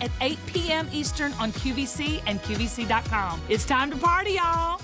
at 8 p.m. Eastern on QVC and QVC.com. It's time to party, y'all.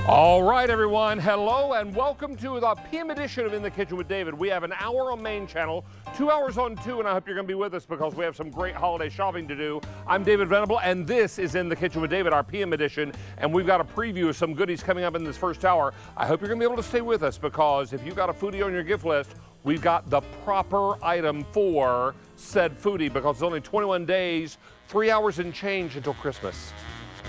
All right, everyone. Hello and welcome to the PM edition of In the Kitchen with David. We have an hour on main channel, 2 hours on 2, and I hope you're going to be with us because we have some great holiday shopping to do. I'm David Venable, and this is In the Kitchen with David, our PM edition, and we've got a preview of some goodies coming up in this first hour. I hope you're going to be able to stay with us because if you've got a foodie on your gift list, we've got the proper item for said foodie because it's only 21 days, 3 hours and change until Christmas.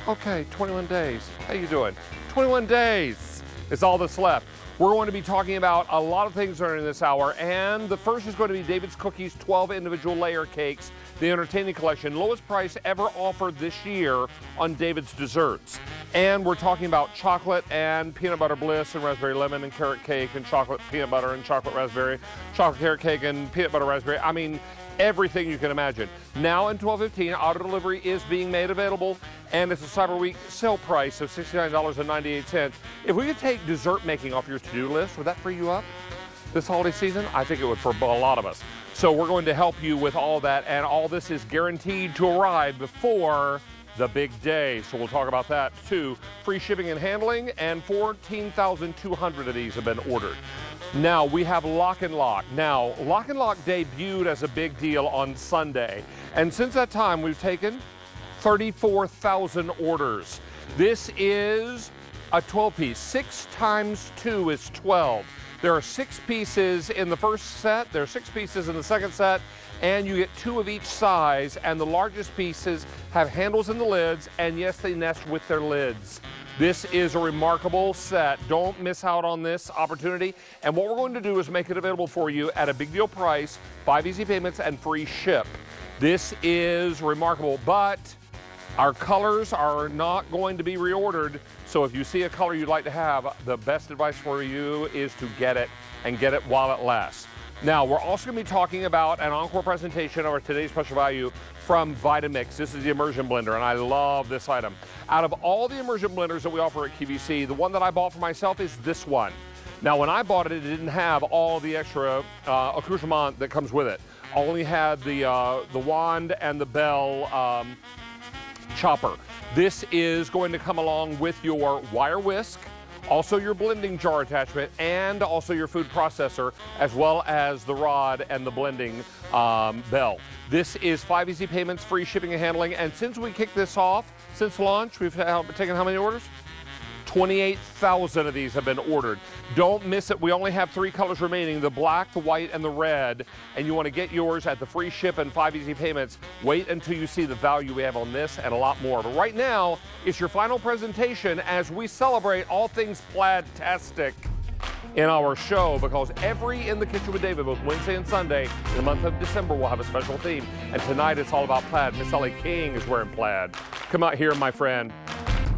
Okay, 21 days. How you doing? 21 days is all that's left. We're going to be talking about a lot of things during this hour, and the first is going to be David's Cookies 12 individual layer cakes, the entertaining collection, lowest price ever offered this year on David's desserts. And we're talking about chocolate and peanut butter bliss and raspberry lemon and carrot cake and chocolate peanut butter and chocolate raspberry, chocolate carrot cake and peanut butter raspberry. I mean, everything you can imagine. Now in 12/15, auto delivery is being made available, and it's a Cyber Week sale price of $69.98. If we could take dessert making off your to-do list, would that free you up this holiday season? I think it would for a lot of us. So we're going to help you with all that, and all this is guaranteed to arrive before the big day. So we'll talk about that too. Free shipping and handling, and 14,200 of these have been ordered. Now we have LocknLock. Now, LocknLock debuted as a big deal on Sunday. And since that time, we've taken 34,000 orders. This is a 12-piece. 6 times 2 is 12. There are 6 pieces in the first set. There are 6 pieces in the second set. And you get 2 of each size. And the largest pieces have handles in the lids. And yes, they nest with their lids. This is a remarkable set. Don't miss out on this opportunity. And what we're going to do is make it available for you at a big deal price, 5 easy payments and free ship. This is remarkable, but our colors are not going to be reordered. So if you see a color you'd like to have, the best advice for you is to get it and get it while it lasts. Now, we're also going to be talking about an encore presentation of our today's special value from Vitamix. This is the Immersion blender, and I love this item. Out of all the Immersion blenders that we offer at QVC, the one that I bought for myself is this one. Now, when I bought it, it didn't have all the extra accoutrement that comes with it. Only had the wand and the bell chopper. This is going to come along with your wire whisk, also your blending jar attachment, and also your food processor, as well as the rod and the blending bell. This is 5 easy payments, free shipping and handling, and since we kicked this off, since launch, we've taken how many orders? 28,000 of these have been ordered. Don't miss it. We only have 3 colors remaining, the black, the white, and the red, and you want to get yours at the free ship and 5 easy payments. Wait until you see the value we have on this and a lot more. But right now, it's your final presentation as we celebrate all things plaid-tastic in our show, because every In the Kitchen with David, both Wednesday and Sunday in the month of December, will have a special theme. And tonight it's all about plaid. Miss Ellie King is wearing plaid. Come out here, my friend.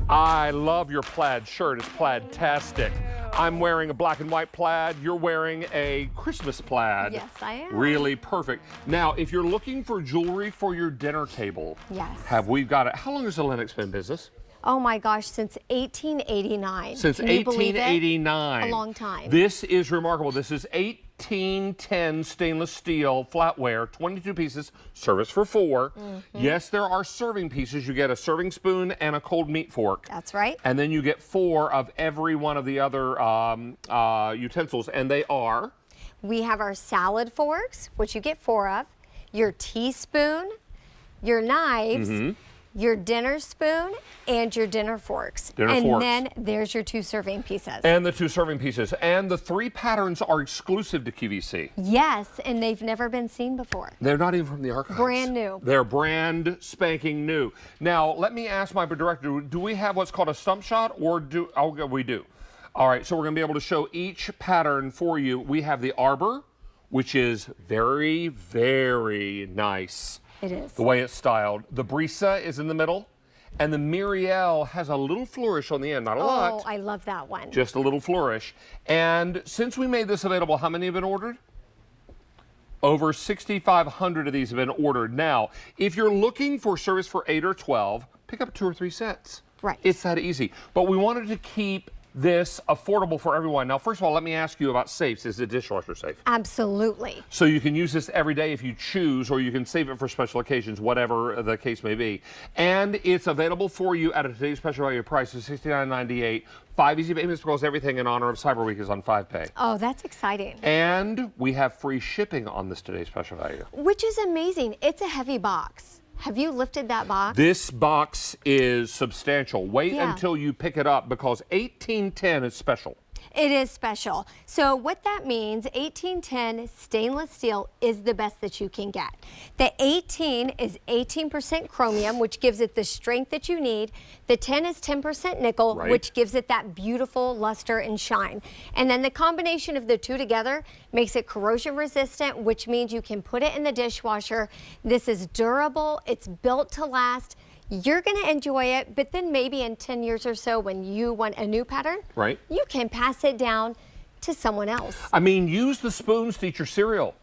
I love your plaid shirt. It's plaid-tastic. I'm wearing a black and white plaid. You're wearing a Christmas plaid. Yes, I am. Really perfect. Now, if you're looking for jewelry for your dinner table, yes, have we got it? How long has the Lenox been in business? Oh my gosh, since 1889. Since 1889. A long time. This is remarkable. This is 1810 stainless steel flatware, 22 pieces, service for 4. Yes, there are serving pieces. You get a serving spoon and a cold meat fork. That's right. And then you get 4 of every one of the other utensils, and they are? We have our salad forks, which you get 4 of, your teaspoon, your knives, your dinner spoon, and your dinner forks. And then there's your 2 serving pieces. And the 2 serving pieces. And the 3 patterns are exclusive to QVC. Yes, and they've never been seen before. They're not even from the archives. Brand new. They're brand spanking new. Now, let me ask my director, do we have what's called a stump shot, or do, oh, we do. All right, so we're gonna be able to show each pattern for you. We have the arbor, which is very, very nice. It is. The way it's styled. The Brisa is in the middle, and the Muriel has a little flourish on the end, not a lot. Oh, I love that one. Just a little flourish. And since we made this available, how many have been ordered? Over 6,500 of these have been ordered. Now, if you're looking for service for 8 or 12, pick up 2 or 3 sets. Right. It's that easy. But we wanted to keep this affordable for everyone. Now, first of all, let me ask you about safes. Is the dishwasher safe? Absolutely. So you can use this every day if you choose, or you can save it for special occasions, whatever the case may be. And it's available for you at a today's special value price of $69.98. 5 easy payments because everything in honor of Cyber Week is on 5Pay. Oh, that's exciting. And we have free shipping on this today's special value. Which is amazing. It's a heavy box. Have you lifted that box? This box is substantial. Wait until you pick it up because 1810 is special. It is special. So what that means, 1810 stainless steel is the best that you can get. The 18 is 18% chromium, which gives it the strength that you need. The 10 is 10% nickel, which gives it that beautiful luster and shine. And then the combination of the two together makes it corrosion resistant, which means you can put it in the dishwasher. This is durable. It's built to last. You're going to enjoy it, but then maybe in 10 years or so when you want a new pattern, you can pass it down to someone else. I mean, use the spoons to eat your cereal.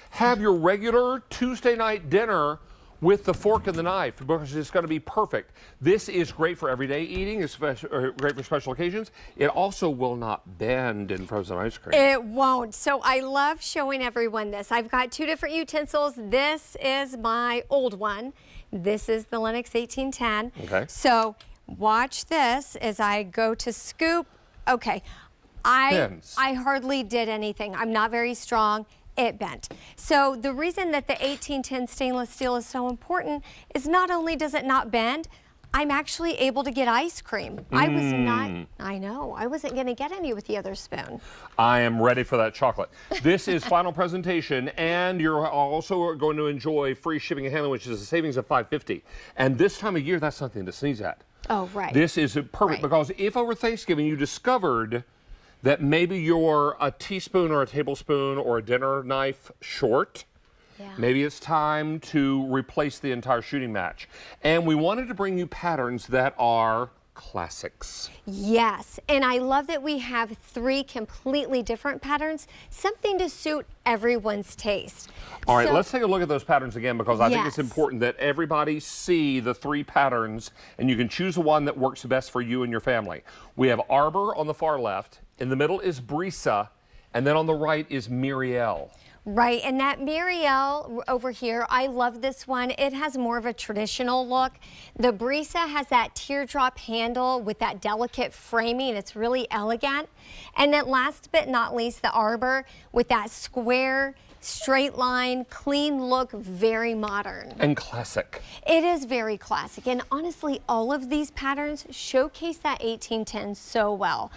Have your regular Tuesday night dinner with the fork and the knife because it's going to be perfect. This is great for everyday eating. It's great for special occasions. It also will not bend in frozen ice cream. It won't. So I love showing everyone this. I've got 2 different utensils. This is my old one. This is the Lenox 1810. Okay. So watch this as I go to scoop. Okay. I hardly did anything. I'm not very strong. It bent. So the reason that the 1810 stainless steel is so important is not only does it not bend, I'm actually able to get ice cream. I wasn't going to get any with the other spoon. I am ready for that chocolate. This is final presentation, and you're also going to enjoy free shipping and handling, which is a savings of $5.50. And this time of year, that's something to sneeze at. Oh, right. This is perfect because if over Thanksgiving you discovered that maybe you're a teaspoon or a tablespoon or a dinner knife short, maybe it's time to replace the entire shooting match. And we wanted to bring you patterns that are classics. Yes, and I love that we have 3 completely different patterns, something to suit everyone's taste. All right, let's take a look at those patterns again because I think it's important that everybody see the 3 patterns and you can choose the one that works best for you and your family. We have Arbor on the far left, in the middle is Brisa, and then on the right is Muriel. Right, and that Muriel over here, I love this one. It has more of a traditional look. The Brisa has that teardrop handle with that delicate framing. It's really elegant. And then last but not least, the Arbor with that square, straight line, clean look, very modern. And classic. It is very classic. And honestly, all of these patterns showcase that 1810 so well.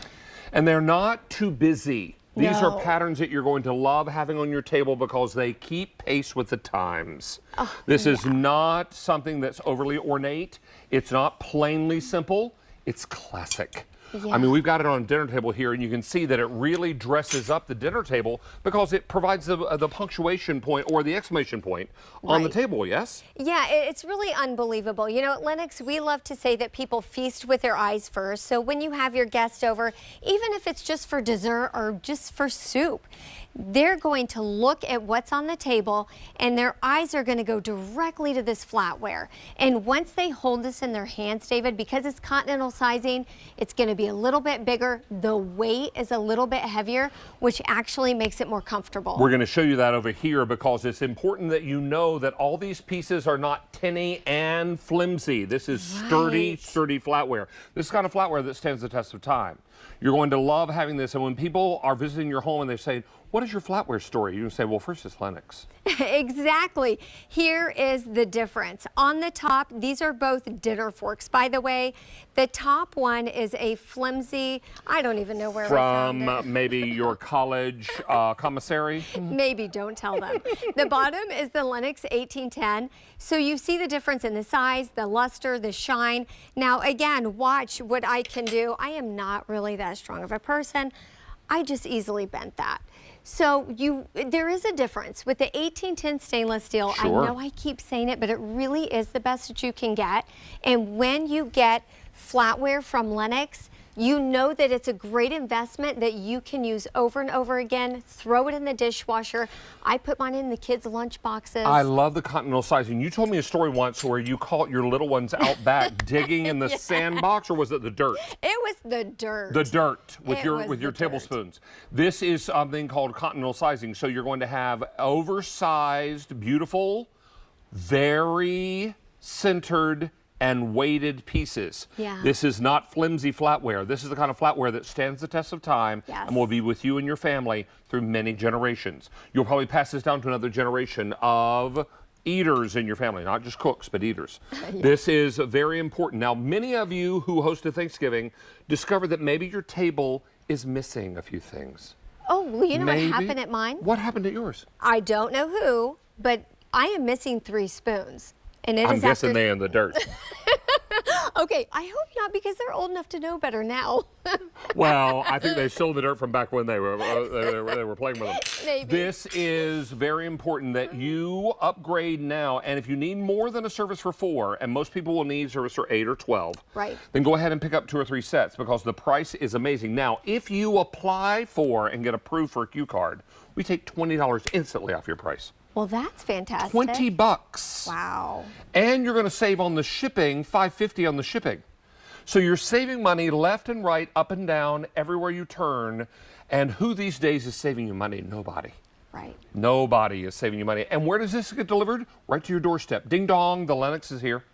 And they're not too busy. These are patterns that you're going to love having on your table because they keep pace with the times. This is not something that's overly ornate. It's not plainly simple. It's classic. I mean, we've got it on a dinner table here, and you can see that it really dresses up the dinner table because it provides the punctuation point or the exclamation point on the table, yes? Yeah, it's really unbelievable. You know, at Lenox, we love to say that people feast with their eyes first. So when you have your guest over, even if it's just for dessert or just for soup, they're going to look at what's on the table and their eyes are going to go directly to this flatware. And once they hold this in their hands, David, because it's continental sizing, it's going to be a little bit bigger. The weight is a little bit heavier, which actually makes it more comfortable. We're going to show you that over here because it's important that you know that all these pieces are not tinny and flimsy. This is sturdy flatware. This is kind of flatware that stands the test of time. You're going to love having this, and when people are visiting your home and they say, what is your flatware story? You can say, well, first it's Lenox. Exactly. Here is the difference. On the top, these are both dinner forks. By the way, the top one is a flimsy, I don't even know where I found it. From maybe your college commissary? Maybe, don't tell them. The bottom is the Lenox 1810. So you see the difference in the size, the luster, the shine. Now again, watch what I can do. I am not really that strong of a person. I just easily bent that. So there is a difference with the 1810 stainless steel. I know I keep saying it, but it really is the best that you can get. And when you get flatware from Lenox, You know that it's a great investment that you can use over and over again. Throw it in the dishwasher. I put mine in the kids' lunch boxes. I love the continental sizing. You told me a story once where you caught your little ones out back digging in the sandbox, or was it the dirt? It was the dirt. The dirt with your tablespoons. This is something called continental sizing. So you're going to have oversized, beautiful, very centered and weighted pieces. Yeah. This is not flimsy flatware. This is the kind of flatware that stands the test of time and will be with you and your family through many generations. You'll probably pass this down to another generation of eaters in your family, not just cooks, but eaters. This is very important. Now, many of you who hosted Thanksgiving discovered that maybe your table is missing a few things. Oh, well, you know what happened at mine? What happened at yours? I don't know who, but I am missing 3 spoons. And I'm guessing they're in the dirt. Okay, I hope not, because they're old enough to know better now. Well, I think they still in the dirt from back when they were playing with them. Maybe. This is very important that you upgrade now, and if you need more than a service for 4, and most people will need service for 8 or 12, right, then go ahead and pick up 2 or 3 sets, because the price is amazing. Now, if you apply for and get approved for a Q card, we take $20 instantly off your price. Well, that's fantastic. $20. Wow. And you're going to save on the shipping, $5.50 on the shipping. So you're saving money left and right, up and down, everywhere you turn. And who these days is saving you money? Nobody. Right. Nobody is saving you money. And where does this get delivered? Right to your doorstep. Ding dong, the Lenox is here.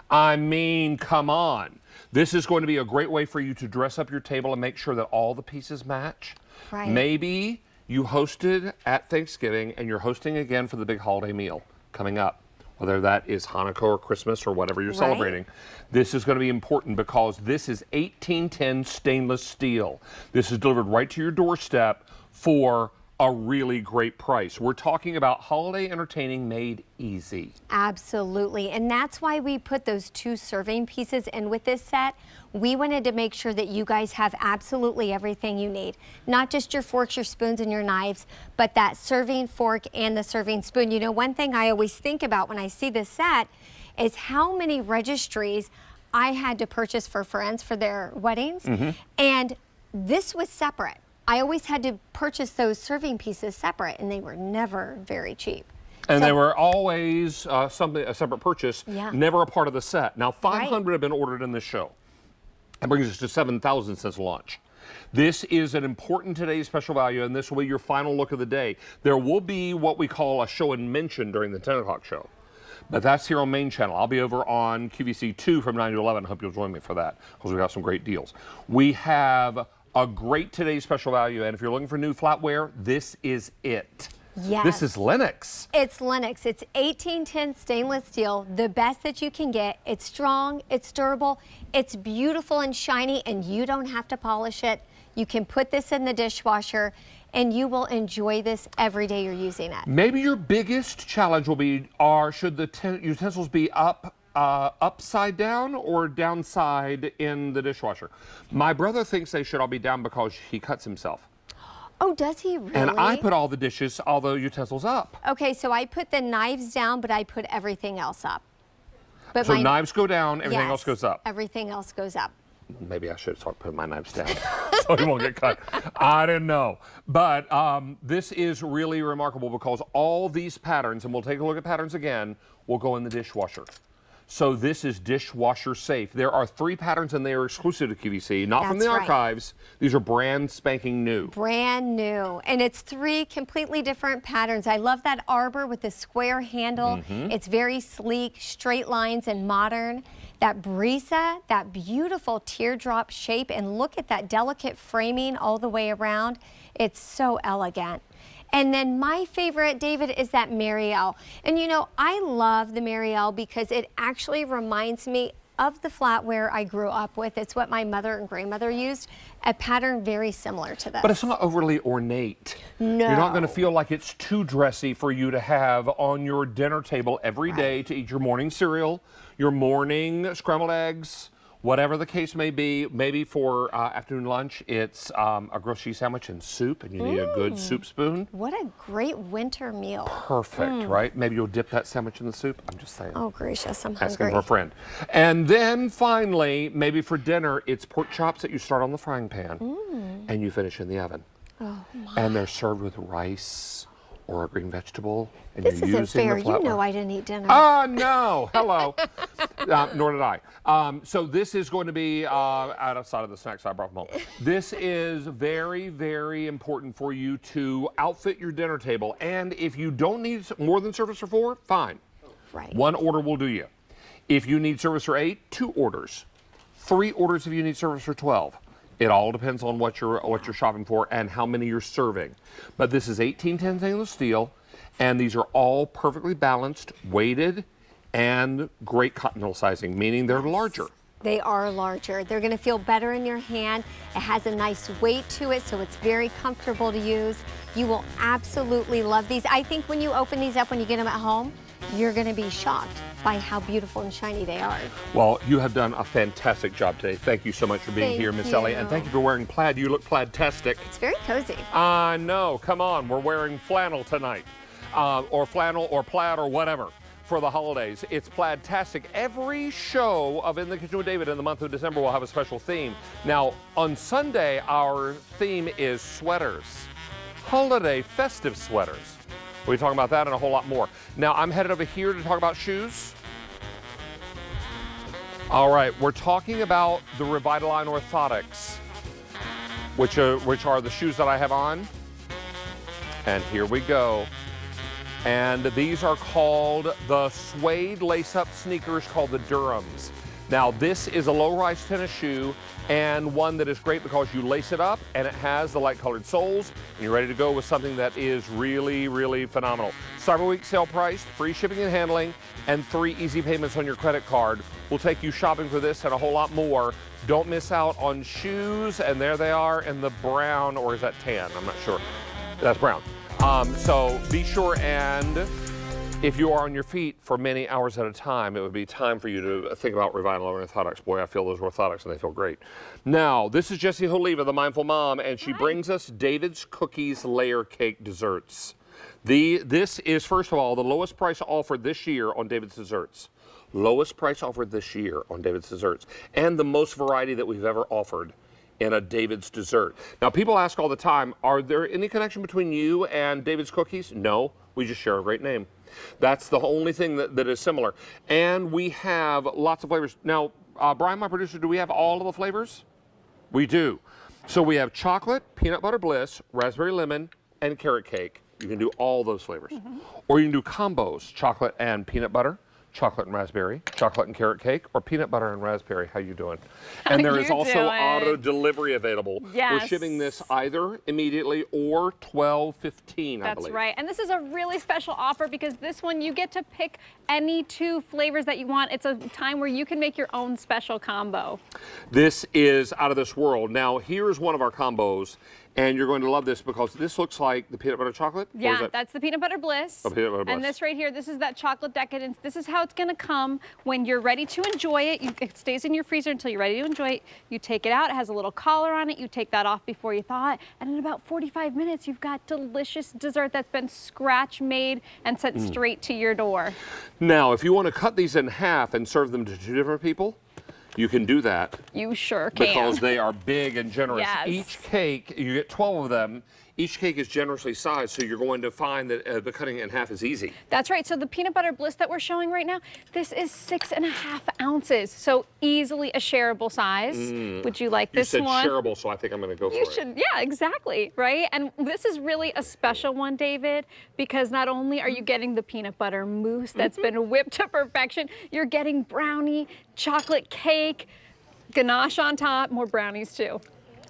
I mean, come on. This is going to be a great way for you to dress up your table and make sure that all the pieces match. Right. Maybe you hosted at Thanksgiving and you're hosting again for the big holiday meal coming up, whether that is Hanukkah or Christmas or whatever you're celebrating. This is going to be important because this is 1810 stainless steel. This is delivered right to your doorstep for a really great price. We're talking about holiday entertaining made easy. Absolutely, and that's why we put those 2 serving pieces in with this set. We wanted to make sure that you guys have absolutely everything you need. Not just your forks, your spoons, and your knives, but that serving fork and the serving spoon. You know, one thing I always think about when I see this set is how many registries I had to purchase for friends for their weddings, and this was separate. I always had to purchase those serving pieces separate, and they were never very cheap. And they were always a separate purchase, never a part of the set. Now, 500 have been ordered in this show. That brings us to 7,000 since launch. This is an important today's special value, and this will be your final look of the day. There will be what we call a show and mention during the 10 o'clock show. But that's here on main channel. I'll be over on QVC 2 from 9 to 11. I hope you'll join me for that, because we got some great deals. We have a great today's special value, and if you're looking for new flatware, this is it. Yes. This is Lenox. It's Lenox. It's 1810 stainless steel, the best that you can get. It's strong, it's durable, it's beautiful and shiny, and you don't have to polish it. You can put this in the dishwasher, and you will enjoy this every day you're using it. Maybe your biggest challenge will be, should the utensils be upside down or downside in the dishwasher? My brother thinks they should all be down because he cuts himself. Oh, does he really? And I put all the dishes, all the utensils up. Okay, so I put the knives down, but I put everything else up. But so knives go down, everything else goes up. Everything else goes up. Maybe I should start putting my knives down so he won't get cut. I didn't know. But this is really remarkable because all these patterns, and we'll take a look at patterns again, will go in the dishwasher. So this is dishwasher safe. There are 3 patterns and they are exclusive to QVC, not from the archives. These are brand spanking new. Brand new. And it's 3 completely different patterns. I love that arbor with the square handle. It's very sleek, straight lines and modern. That brisa, that beautiful teardrop shape, and look at that delicate framing all the way around. It's so elegant. And then my favorite, David, is that Marielle. And you know, I love the Marielle because it actually reminds me of the flatware I grew up with. It's what my mother and grandmother used, a pattern very similar to this. But it's not overly ornate. No. You're not going to feel like it's too dressy for you to have on your dinner table every day to eat your morning cereal, your morning scrambled eggs, Whatever the case may be, maybe for afternoon lunch, it's a grilled cheese sandwich and soup, and you need a good soup spoon. What a great winter meal. Perfect, right? Maybe you'll dip that sandwich in the soup. I'm just saying. Oh, gracious, I'm hungry. Asking for a friend. And then finally, maybe for dinner, it's pork chops that you start on the frying pan and you finish in the oven. Oh, my. And they're served with rice or a green vegetable. And This you're isn't fair. using the You know Flatware. I didn't eat dinner. Oh, no. Hello. Nor did I. So this is going to be outside of the snacks I brought from home. This is very, very important for you to outfit your dinner table. And if you don't need more than service for 4, fine. Right. 1 order will do you. If you need service for 8, 2 orders. 3 orders if you need service for 12. It all depends on what you're shopping for and how many you're serving. But this is 1810 stainless steel, and these are all perfectly balanced, weighted, and great continental sizing, meaning they're larger. They are larger. They're going to feel better in your hand. It has a nice weight to it, so it's very comfortable to use. You will absolutely love these. I think when you open these up, when you get them at home, you're going to be shocked by how beautiful and shiny they are. Well, you have done a fantastic job today. Thank you so much for being here, Miss Ellie, and thank you for wearing plaid. You look plaid-tastic. It's very cozy. I know. Come on, we're wearing flannel tonight, or flannel or plaid or whatever for the holidays. It's plaid-tastic. Every show of In the Kitchen with David in the month of December will have a special theme. Now, on Sunday, our theme is sweaters, holiday festive sweaters. We'll be talking about that and a whole lot more. Now, I'm headed over here to talk about shoes. All right, we're talking about the Revitalign Orthotics, which are the shoes that I have on. And here we go. And these are called the Suede lace-up sneakers called the Durhams. Now, this is a low-rise tennis shoe and one that is great because you lace it up and it has the light-colored soles and you're ready to go with something that is really, really phenomenal. Cyber Week sale price, free shipping and handling, and 3 easy payments on your credit card. We'll take you shopping for this and a whole lot more. Don't miss out on shoes, and there they are in the brown, or is that tan? I'm not sure. That's brown. So be sure, and if you are on your feet for many hours at a time, it would be time for you to think about Revitalign Orthotics. Boy, I feel those Orthotics and they feel great. Now, this is Jessie Holiva, the Mindful Mom, and she brings us David's Cookies Layer Cake Desserts. This is, first of all, the lowest price offered this year on David's Desserts. Lowest price offered this year on David's Desserts, and the most variety that we've ever offered in a David's dessert. Now, people ask all the time, are there any connection between you and David's Cookies? No, we just share a great name. That's the only thing that is similar. And we have lots of flavors. Now, Brian, my producer, do we have all of the flavors? We do. So we have chocolate, peanut butter bliss, raspberry lemon, and carrot cake. You can do all those flavors. Or you can do combos, chocolate and peanut butter, chocolate and raspberry, chocolate and carrot cake, or peanut butter and raspberry. How you doing? And there is also auto delivery available. Yes. We're shipping this either immediately or 12/15, I believe. That's right. And this is a really special offer because this one you get to pick any 2 flavors that you want. It's a time where you can make your own special combo. This is out of this world. Now, here's one of our combos. And you're going to love this because this looks like the peanut butter chocolate. Yeah, that's the peanut butter bliss. Oh, peanut butter bliss. And this right here, this is that chocolate decadence. This is how it's going to come when you're ready to enjoy it. It stays in your freezer until you're ready to enjoy it. You take it out. It has a little collar on it. You take that off before you thaw it. And in about 45 minutes, you've got delicious dessert that's been scratch made and sent straight to your door. Now, if you want to cut these in half and serve them to 2 different people, you can do that. You sure can. Because they are big and generous. Yes. Each cake, you get 12 of them. Each cake is generously sized, so you're going to find that the cutting it in half is easy. That's right. So the peanut butter bliss that we're showing right now, this is 6.5 ounces, so easily a shareable size. Would you like this one? You said shareable, so I think I'm going to go for it. You should, yeah, exactly, right? And this is really a special one, David, because not only are you getting the peanut butter mousse that's been whipped to perfection, you're getting brownie, chocolate cake, ganache on top, more brownies too.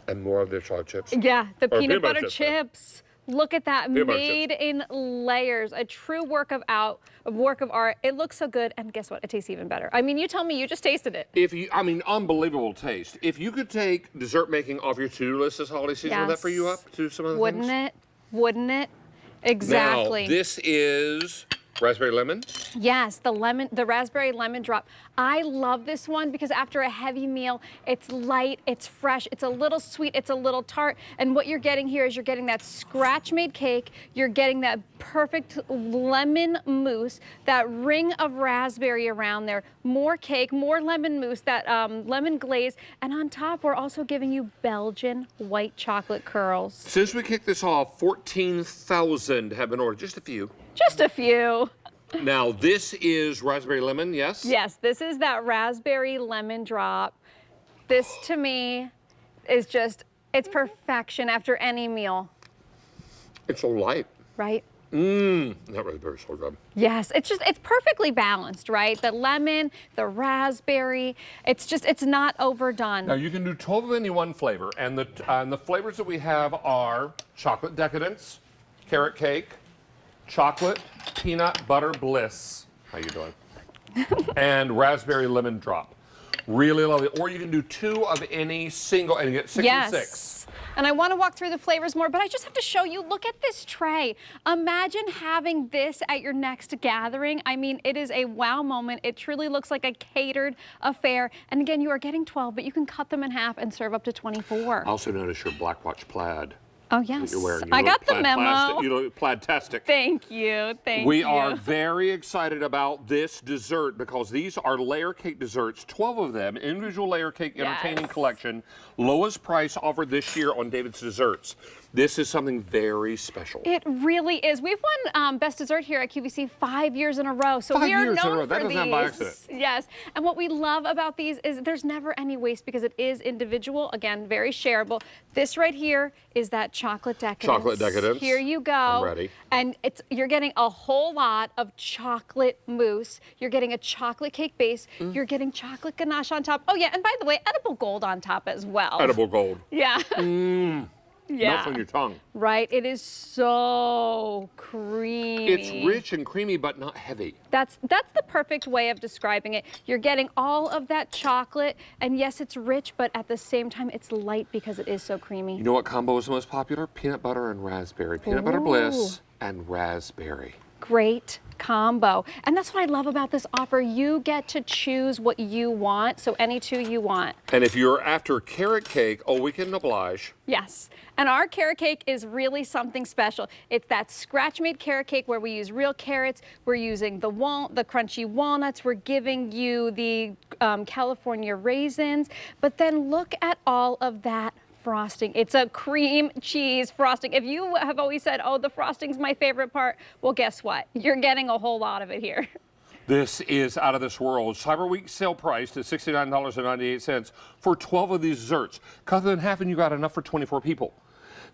And more of their chocolate chips. Yeah, the peanut butter chips. Look at that, made in layers. A true work of art. It looks so good, and guess what? It tastes even better. I mean, you tell me, you just tasted it. Unbelievable taste. If you could take dessert making off your to-do list this holiday season, would that free you up to some of the things? Wouldn't it? Exactly. Now, this is Raspberry lemon? Yes, the raspberry lemon drop. I love this one because after a heavy meal, it's light, it's fresh, it's a little sweet, it's a little tart. And what you're getting here is you're getting that scratch-made cake, you're getting that perfect lemon mousse, that ring of raspberry around there, more cake, more lemon mousse, that lemon glaze, and on top we're also giving you Belgian white chocolate curls. Since we kicked this off, 14,000 have been ordered, just a few. Just a few. Now, this is raspberry lemon, yes? Yes, this is that raspberry lemon drop. This, to me, is just, it's perfection after any meal. It's so light. Right? That raspberry's so good. Yes, it's perfectly balanced, right? The lemon, the raspberry, it's not overdone. Now, you can do 12 of any one flavor, and the flavors that we have are chocolate decadence, carrot cake, chocolate peanut butter bliss. How you doing? And raspberry lemon drop. Really lovely. Or you can do 2 of any single and you get 6 and 6. And I want to walk through the flavors more, but I just have to show you, look at this tray. Imagine having this at your next gathering. I mean, it is a wow moment. It truly looks like a catered affair. And again, you are getting 12, but you can cut them in half and serve up to 24. I also noticed your Black Watch plaid. Oh, yes. You're wearing. I got the memo. You look plaid-tastic. Thank you. Thank you. We are very excited about this dessert because these are layer cake desserts, 12 of them, individual layer cake entertaining collection, lowest price offered this year on David's Desserts. This is something very special. It really is. We've won Best Dessert here at QVC 5 years in a row, so we are known for these. That doesn't happen by accident. Yes, and what we love about these is there's never any waste because it is individual. Again, very shareable. This right here is that chocolate decadence. Chocolate decadence. Here you go. I'm ready. And you're getting a whole lot of chocolate mousse. You're getting a chocolate cake base. You're getting chocolate ganache on top. Oh yeah, and by the way, edible gold on top as well. Edible gold. Yeah. Yeah. Melts on your tongue. Right. It is so creamy. It's rich and creamy, but not heavy. That's the perfect way of describing it. You're getting all of that chocolate, and yes, it's rich, but at the same time, it's light because it is so creamy. You know what combo is the most popular? Peanut butter and raspberry. Peanut butter bliss and raspberry. Great combo. And that's what I love about this offer. You get to choose what you want, so any 2 you want. And if you're after carrot cake, oh, we can oblige. Yes. And our carrot cake is really something special. It's that scratch-made carrot cake where we use real carrots. We're using the crunchy walnuts. We're giving you the California raisins. But then look at all of that frosting. It's a cream cheese frosting. If you have always said, oh, the frosting's my favorite part, well, guess what? You're getting a whole lot of it here. This is out of this world. Cyber Week sale price is $69.98 for 12 of these desserts. Cut them in half and you got enough for 24 people.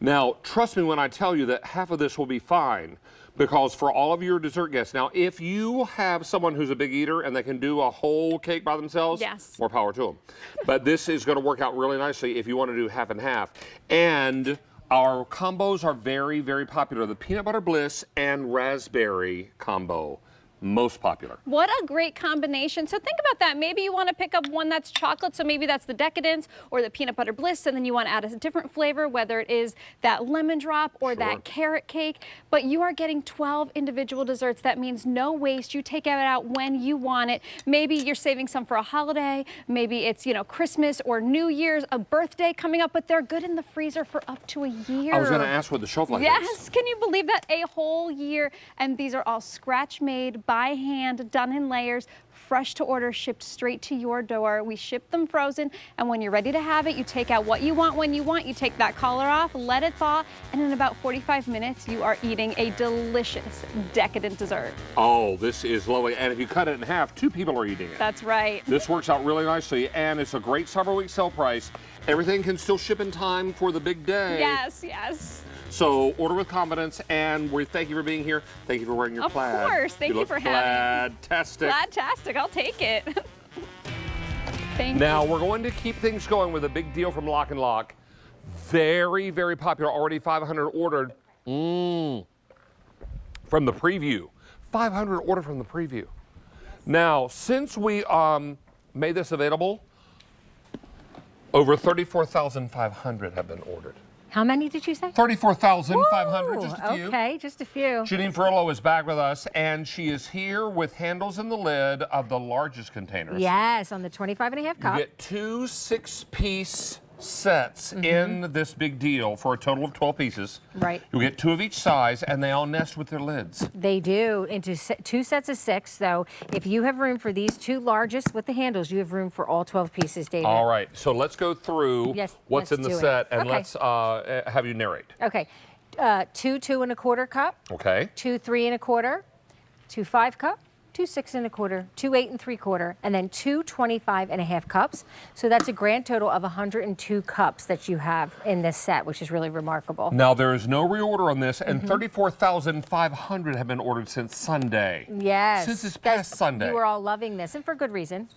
Now, trust me when I tell you that half of this will be fine because for all of your dessert guests. Now, if you have someone who's a big eater and they can do a whole cake by themselves, more power to them. But this is going to work out really nicely if you want to do half and half. And our combos are very, very popular. The peanut butter bliss and raspberry combo. Most popular. What a great combination. So think about that. Maybe you want to pick up one that's chocolate, so maybe that's the decadence or the peanut butter bliss, and then you want to add a different flavor, whether it is that lemon drop or that carrot cake. But you are getting 12 individual desserts. That means no waste. You take it out when you want it. Maybe you're saving some for a holiday. Maybe it's, you know, Christmas or New Year's, a birthday coming up, but they're good in the freezer for up to a year. I was going to ask what the shelf life is. Yes, can you believe that? A whole year. And these are all scratch made by hand, done in layers, fresh to order, shipped straight to your door. We ship them frozen, and when you're ready to have it, you take out what you want when you want. You take that collar off, let it thaw, and in about 45 minutes, you are eating a delicious, decadent dessert. Oh, this is lovely. And if you cut it in half, 2 people are eating it. That's right. This works out really nicely, and it's a great Cyber Week sale price. Everything can still ship in time for the big day. Yes, yes. So order with confidence, and we thank you for being here. Thank you for wearing your plaid. Of course. Thank you for having me. Plaid-tastic. Plaid-tastic. I'll take it. Thank you. Now, we're going to keep things going with a big deal from LocknLock. Very, very popular. Already 500 ordered from the preview. 500 ordered from the preview. Now, since we made this available, over 34,500 have been ordered. How many did you say? 34,500, just a few. Okay, just a few. Janine Ferrillo is back with us, and she is here with handles in the lid of the largest containers. Yes, on the 25.5 cup. You get 2 6-piece sets in this big deal for a total of 12 pieces. Right. You'll get 2 of each size, and they all nest with their lids. They do, into 2 sets of 6. So if you have room for these 2 largest with the handles, you have room for all 12 pieces, David. All right, so let's go through what's in the set, and let's have you narrate. Okay, 2 2.25 cup. Okay. 2 3.25, 2 5 cup, 2 6.25, 2 8.75, and then 2 25.5 cups. So that's a grand total of 102 cups that you have in this set, which is really remarkable. Now there is no reorder on this, and 34,500 have been ordered since Sunday. Yes. Since this past Sunday. You are all loving this, and for good reason.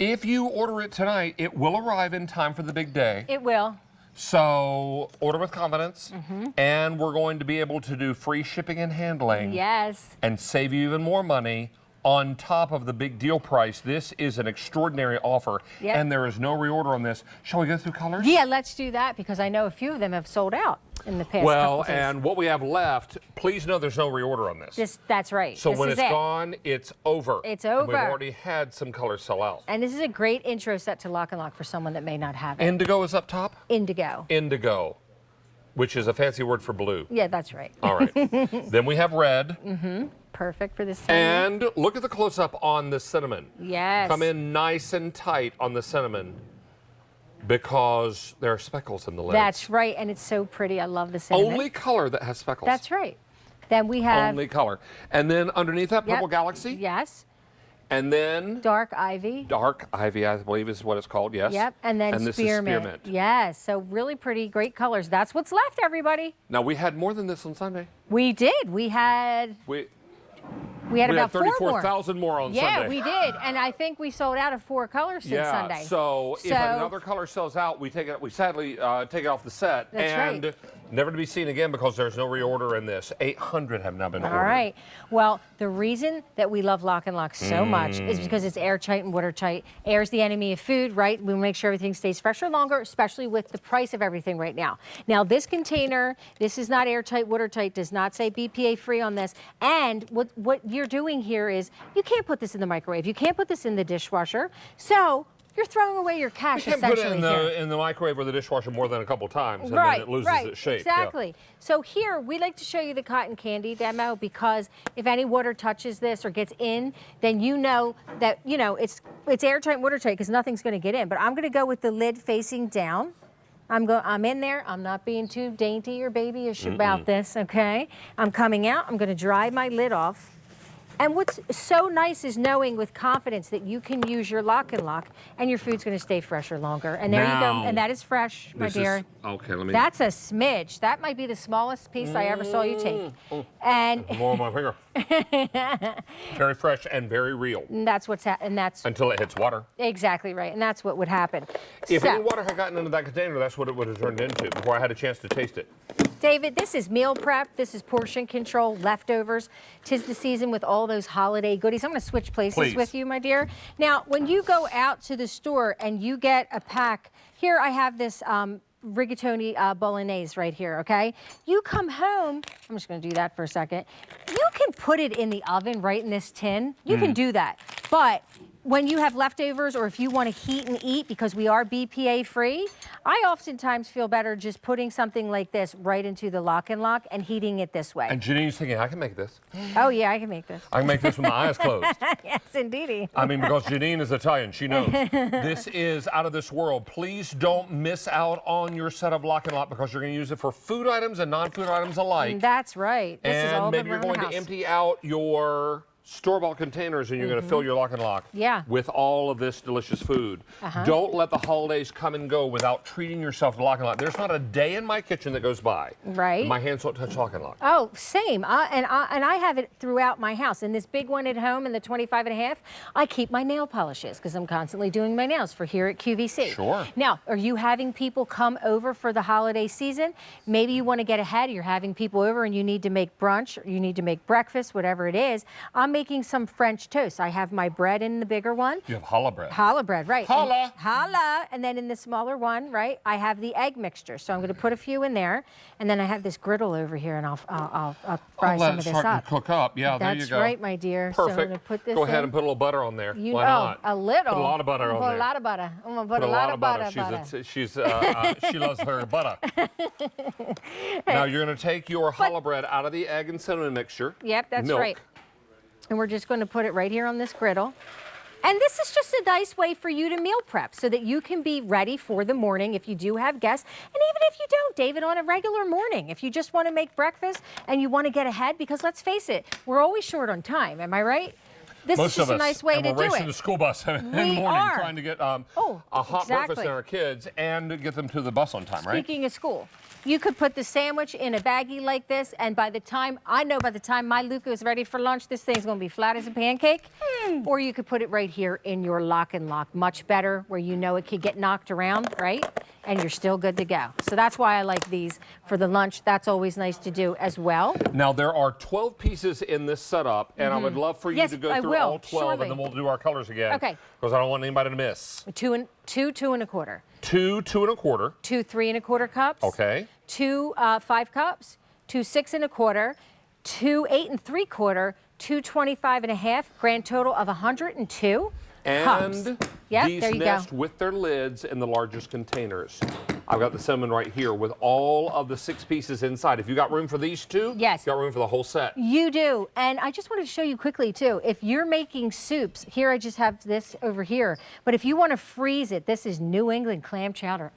If you order it tonight, it will arrive in time for the big day. It will. So order with confidence, and we're going to be able to do free shipping and handling. Yes. And save you even more money on top of the big deal price. This is an extraordinary offer, and there is no reorder on this. Shall we go through colors? Yeah, let's do that, because I know a few of them have sold out in the past couple days. And what we have left, please know there's no reorder on this. That's right. So when it's gone, it's over. It's over. And we've already had some colors sell out. And this is a great intro set to LocknLock for someone that may not have it. Indigo is up top? Indigo. Indigo, which is a fancy word for blue. Yeah, that's right. All right. Then we have red. Perfect for this cinnamon. And look at the close-up on the cinnamon. Yes. Come in nice and tight on the cinnamon because there are speckles in the lids. That's right, and it's so pretty. I love the cinnamon. Only color that has speckles. That's right. Then we have... Only color. And then underneath that, Purple Galaxy. Yes. And then... Dark Ivy. Dark Ivy, I believe is what it's called, yes. Yep, and then this Spearmint. Is Spearmint. Yes, so really pretty, great colors. That's what's left, everybody. Now, we had more than this on Sunday. We did. We had about 34,000 more on Sunday. Yeah, we did, and I think we sold out of 4 colors since Sunday. So if another color sells out, we take it. We sadly take it off the set. That's right. Never to be seen again because there's no reorder in this. 800 have now been ordered. All right. Well, the reason that we love LocknLock so much is because it's airtight and watertight. Air is the enemy of food, right? We make sure everything stays fresher longer, especially with the price of everything right now. Now, this container, this is not airtight, watertight, does not say BPA free on this. And what you're doing here is you can't put this in the microwave. You can't put this in the dishwasher. So you're throwing away your cash, you can't essentially. Put it in the microwave or the dishwasher more than a couple times, and then it loses its shape. Exactly. Yeah. So here, we like to show you the cotton candy demo because if any water touches this or gets in, then you know that, it's airtight and watertight because nothing's going to get in. But I'm going to go with the lid facing down. I'm in there. I'm not being too dainty or babyish about this, okay? I'm coming out. I'm going to dry my lid off. And what's so nice is knowing with confidence that you can use your LocknLock and your food's going to stay fresher longer. And there you go. And that is fresh, my dear. Okay, let me. That's a smidge. That might be the smallest piece I ever saw you take. And more on my finger. Very fresh and very real. And that's what's until it hits water. Exactly right. And that's what would happen. If any water had gotten into that container, that's what it would have turned into before I had a chance to taste it. David, this is meal prep. This is portion control, leftovers. 'Tis the season with all those holiday goodies. I'm going to switch places with you, my dear. Now, when you go out to the store and you get a pack, here I have this rigatoni bolognese right here, okay? You come home, I'm just going to do that for a second. You can put it in the oven right in this tin. You can do that. But when you have leftovers or if you want to heat and eat, because we are BPA free, I oftentimes feel better just putting something like this right into the LocknLock and heating it this way. And Janine's thinking, I can make this. Oh yeah, I can make this. I can make this with my eyes closed. Yes, indeedy. I mean, because Janine is Italian, she knows. This is out of this world. Please don't miss out on your set of LocknLock because you're going to use it for food items and non-food items alike. That's right. This is all and maybe you're going to empty out your store-bought containers and you're going to fill your LocknLock with all of this delicious food. Don't let the holidays come and go without treating yourself to LocknLock. There's not a day in my kitchen that goes by. Right. My hands don't touch LocknLock. Oh, same. And I have it throughout my house. In this big one at home in the 25.5, I keep my nail polishes because I'm constantly doing my nails for here at QVC. Sure. Now, are you having people come over for the holiday season? Maybe you want to get ahead. You're having people over and you need to make brunch, or you need to make breakfast, whatever it is. I'm making some French toast, I have my bread in the bigger one. You have challah bread. Challah bread, right. Challah. Challah. And then in the smaller one, right, I have the egg mixture. So I'm going to put a few in there. And then I have this griddle over here, and I'll fry some of this up. Let it cook up. Yeah, there you go. That's right, my dear. Perfect. So I'm going to put this Go ahead in. and put a little butter on there. Why not? A little. Put a lot of butter on there. Put a lot of butter. I'm going to put a lot of butter. She loves her butter. Now you're going to take your challah bread out of the egg and cinnamon mixture. Yep, that's milk. right. And we're just going to put it right here on this griddle. And this is just a nice way for you to meal prep so that you can be ready for the morning if you do have guests. And even if you don't, David, on a regular morning, if you just want to make breakfast and you want to get ahead, because let's face it, we're always short on time. Am I right? This is just a nice way to do it. We're racing the school bus in the morning trying to get a hot breakfast in our kids and get them to the bus on time, right? Speaking of school, you could put the sandwich in a baggie like this, and by the time my Luca is ready for lunch, this thing's going to be flat as a pancake. Or you could put it right here in your LocknLock, much better, where you know it could get knocked around, right? And you're still good to go. So that's why I like these for the lunch. That's always nice to do as well. Now, there are 12 pieces in this setup, and I would love for you to go through all 12, surely. and then we'll do our colors again. Okay. Because I don't want anybody to miss. 2 and a quarter. 2 2¼ 2 3 1/4 cups. Okay. 2 5 cups. 2 6 1/4. 2 8 3/4. 2 25 1/2. Grand total of 102 cups. And Yep, these there you nest go. with their lids in the largest containers. I've got the cinnamon right here with all of the 6 pieces inside. If you got room for these 2, yes, you got room for the whole set. You do. And I just wanted to show you quickly too, if you're making soups, here I just have this over here, but if you want to freeze it, this is New England clam chowder.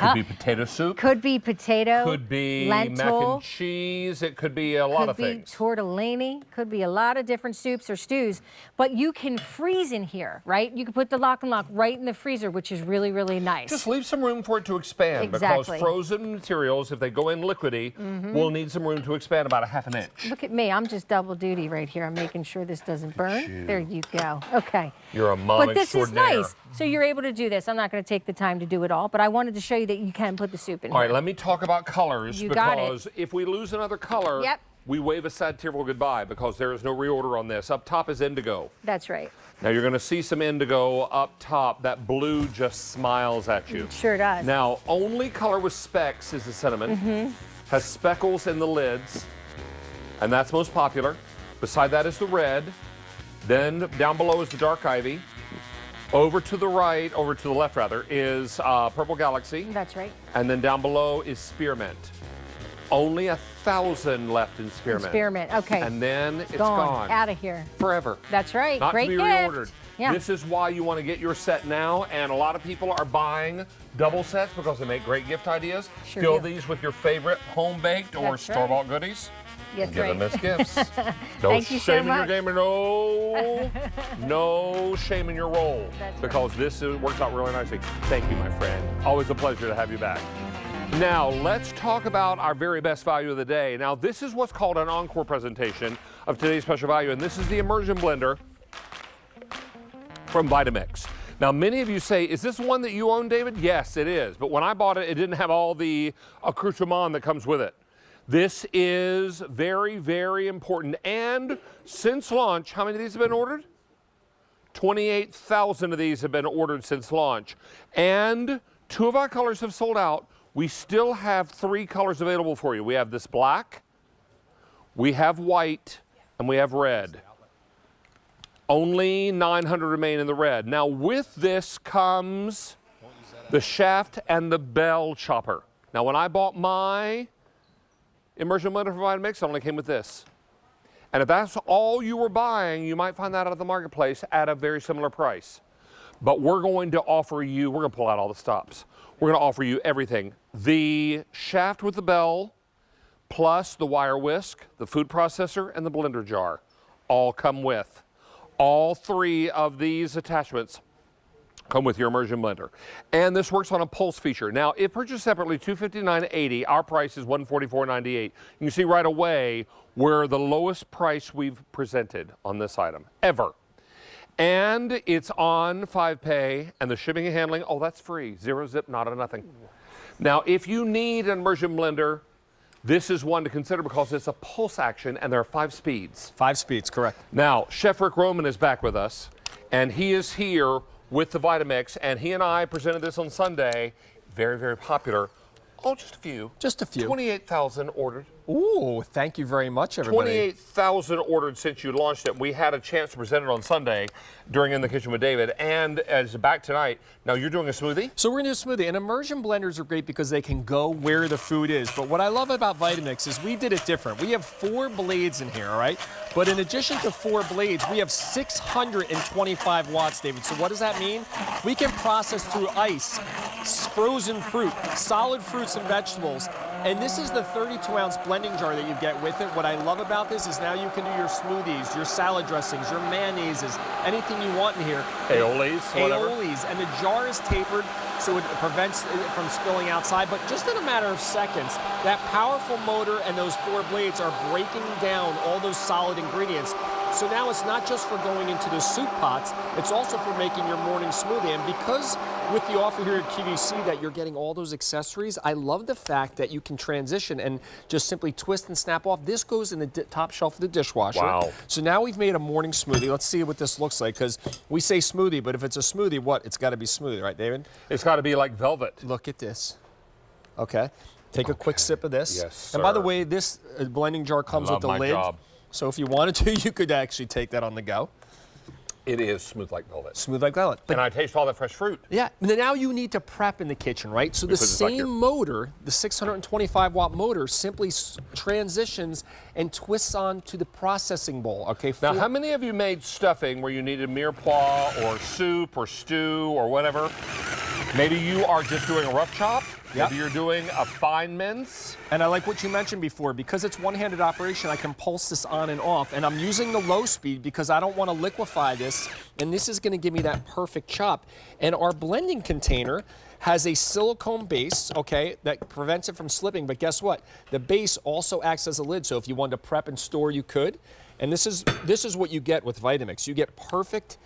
Could be potato soup. Could be potato. Could be lentil, mac and cheese. It could be a lot of things. Could be tortellini. Could be a lot of different soups or stews. But you can freeze in here, right? You can put the LocknLock right in the freezer, which is really, really nice. Just leave some room for it to expand. Exactly. Because frozen materials, if they go in liquidy, will need some room to expand about 1/2 inch. Look at me. I'm just double duty right here. I'm making sure this doesn't burn. There you go. Okay. You're a mom But this is extraordinaire. nice. So you're able to do this. I'm not going to take the time to do it all, but I wanted to show you that you can put the soup in All here. right, let me talk about colors, You got it. because if we lose another color, we wave a sad, tearful goodbye, because there is no reorder on this. Up top is indigo. That's right. Now you're going to see some indigo up top. That blue just smiles at you. It sure does. Now, only color with specks is the cinnamon. Has speckles in the lids, and that's most popular. Beside that is the red. Then down below is the dark ivy. Over to the right, over to the left rather, is Purple Galaxy. That's right. And then down below is Spearmint. Only 1,000 left in Spearmint. Spearmint, okay. And then it's gone. Out of here. Forever. That's right. Not Great to be gift. reordered. Yeah. This is why you want to get your set now, and a lot of people are buying double sets because they make great gift ideas. Sure Fill do. these with your favorite home-baked or That's store-bought goodies. Yes, Give them as gifts. No Thank you so shame in your much. game, and no shame in your roll. That's because this works out really nicely. Thank you, my friend. Always a pleasure to have you back. Now, let's talk about our very best value of the day. Now, this is what's called an encore presentation of today's special value, and this is the Immersion blender from Vitamix. Now, many of you say, is this one that you own, David? Yes, it is. But when I bought it, it didn't have all the accoutrement that comes with it. This is very, very important. And since launch, how many of these have been ordered? 28,000 of these have been ordered since launch. And 2 of our colors have sold out. We still have 3 colors available for you. We have this black, we have white, and we have red. Only 900 remain in the red. Now, with this comes the shaft and the bell chopper. Now, when I bought my Immersion blender from Vitamix, it only came with this. And if that's all you were buying, you might find that out of the marketplace at a very similar price. But we're going to offer you, we're going to pull out all the stops. We're going to offer you everything. The shaft with the bell, plus the wire whisk, the food processor, and the blender jar all come with. All 3 of these attachments come with your Immersion blender. And this works on a pulse feature. Now, if purchased separately, $259.80, our price is $144.98. You can see right away we're the lowest price we've presented on this item, ever. And it's on 5-pay, and the shipping and handling, oh, that's free. 0 zip, not a nothing. Now, if you need an Immersion blender, This is one to consider because it's a pulse action and there are 5 speeds. 5 speeds, correct. Now, Chef Rick Roman is back with us, and he is here with the Vitamix, and he and I presented this on Sunday. Very, very popular. Oh, just a few. Just a few. 28,000 ordered. Ooh, thank you very much, everybody. 28,000 ordered since you launched it. We had a chance to present it on Sunday during In the Kitchen with David, and as back tonight, now you're doing a smoothie? So we're gonna do a smoothie, and immersion blenders are great because they can go where the food is. But what I love about Vitamix is we did it different. We have 4 blades in here, all right? But in addition to 4 blades, we have 625 watts, David. So what does that mean? We can process through ice, frozen fruit, solid fruits and vegetables. And this is the 32-ounce blending jar that you get with it. What I love about this is now you can do your smoothies, your salad dressings, your mayonnaises, anything you want in here. Aiolis, whatever. Aiolis. And the jar is tapered so it prevents it from spilling outside. But just in a matter of seconds, that powerful motor and those 4 blades are breaking down all those solid ingredients. So now it's not just for going into the soup pots, it's also for making your morning smoothie. And because with the offer here at QVC that you're getting all those accessories, I love the fact that you can transition and just simply twist and snap off. This goes in the top shelf of the dishwasher. Wow. So now we've made a morning smoothie. Let's see what this looks like, because we say smoothie, but if it's a smoothie, what? It's got to be smoothie, right, David? It's got to be like velvet. Look at this. Okay. Take a quick sip of this. Yes, sir. And by the way, this blending jar comes with the lid. Job. So if you wanted to, you could actually take that on the go. It is smooth like velvet. Smooth like velvet. And I taste all that fresh fruit. Yeah, now you need to prep in the kitchen, right? So the Because it's like same motor, the 625 watt motor, simply transitions and twists on to the processing bowl, okay? Now, how many of you made stuffing where you needed mirepoix or soup or stew or whatever? Maybe you are just doing a rough chop. Yep. Maybe you're doing a fine mince. And I like what you mentioned before, because it's one-handed operation, I can pulse this on and off, and I'm using the low speed because I don't want to liquefy this, and this is going to give me that perfect chop. And our blending container has a silicone base, okay, that prevents it from slipping, but guess what? The base also acts as a lid, so if you wanted to prep and store, you could. And this is what you get with Vitamix. You get perfect,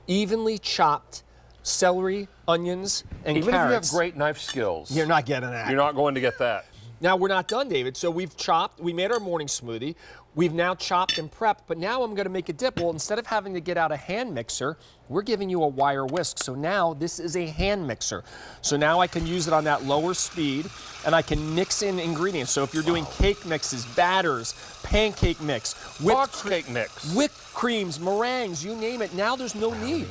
evenly chopped celery, onions, and Even carrots. if you have great knife skills, You're not getting that. you're not going to get that. Now, we're not done, David. So we've chopped, we made our morning smoothie. We've now chopped and prepped, but now I'm gonna make a dip. Well, instead of having to get out a hand mixer, we're giving you a wire whisk. So now this is a hand mixer. So now I can use it on that lower speed, and I can mix in ingredients. So if you're doing cake mixes, batters, pancake mix, Box cake mix. whipped creams, meringues, you name it, now there's no need.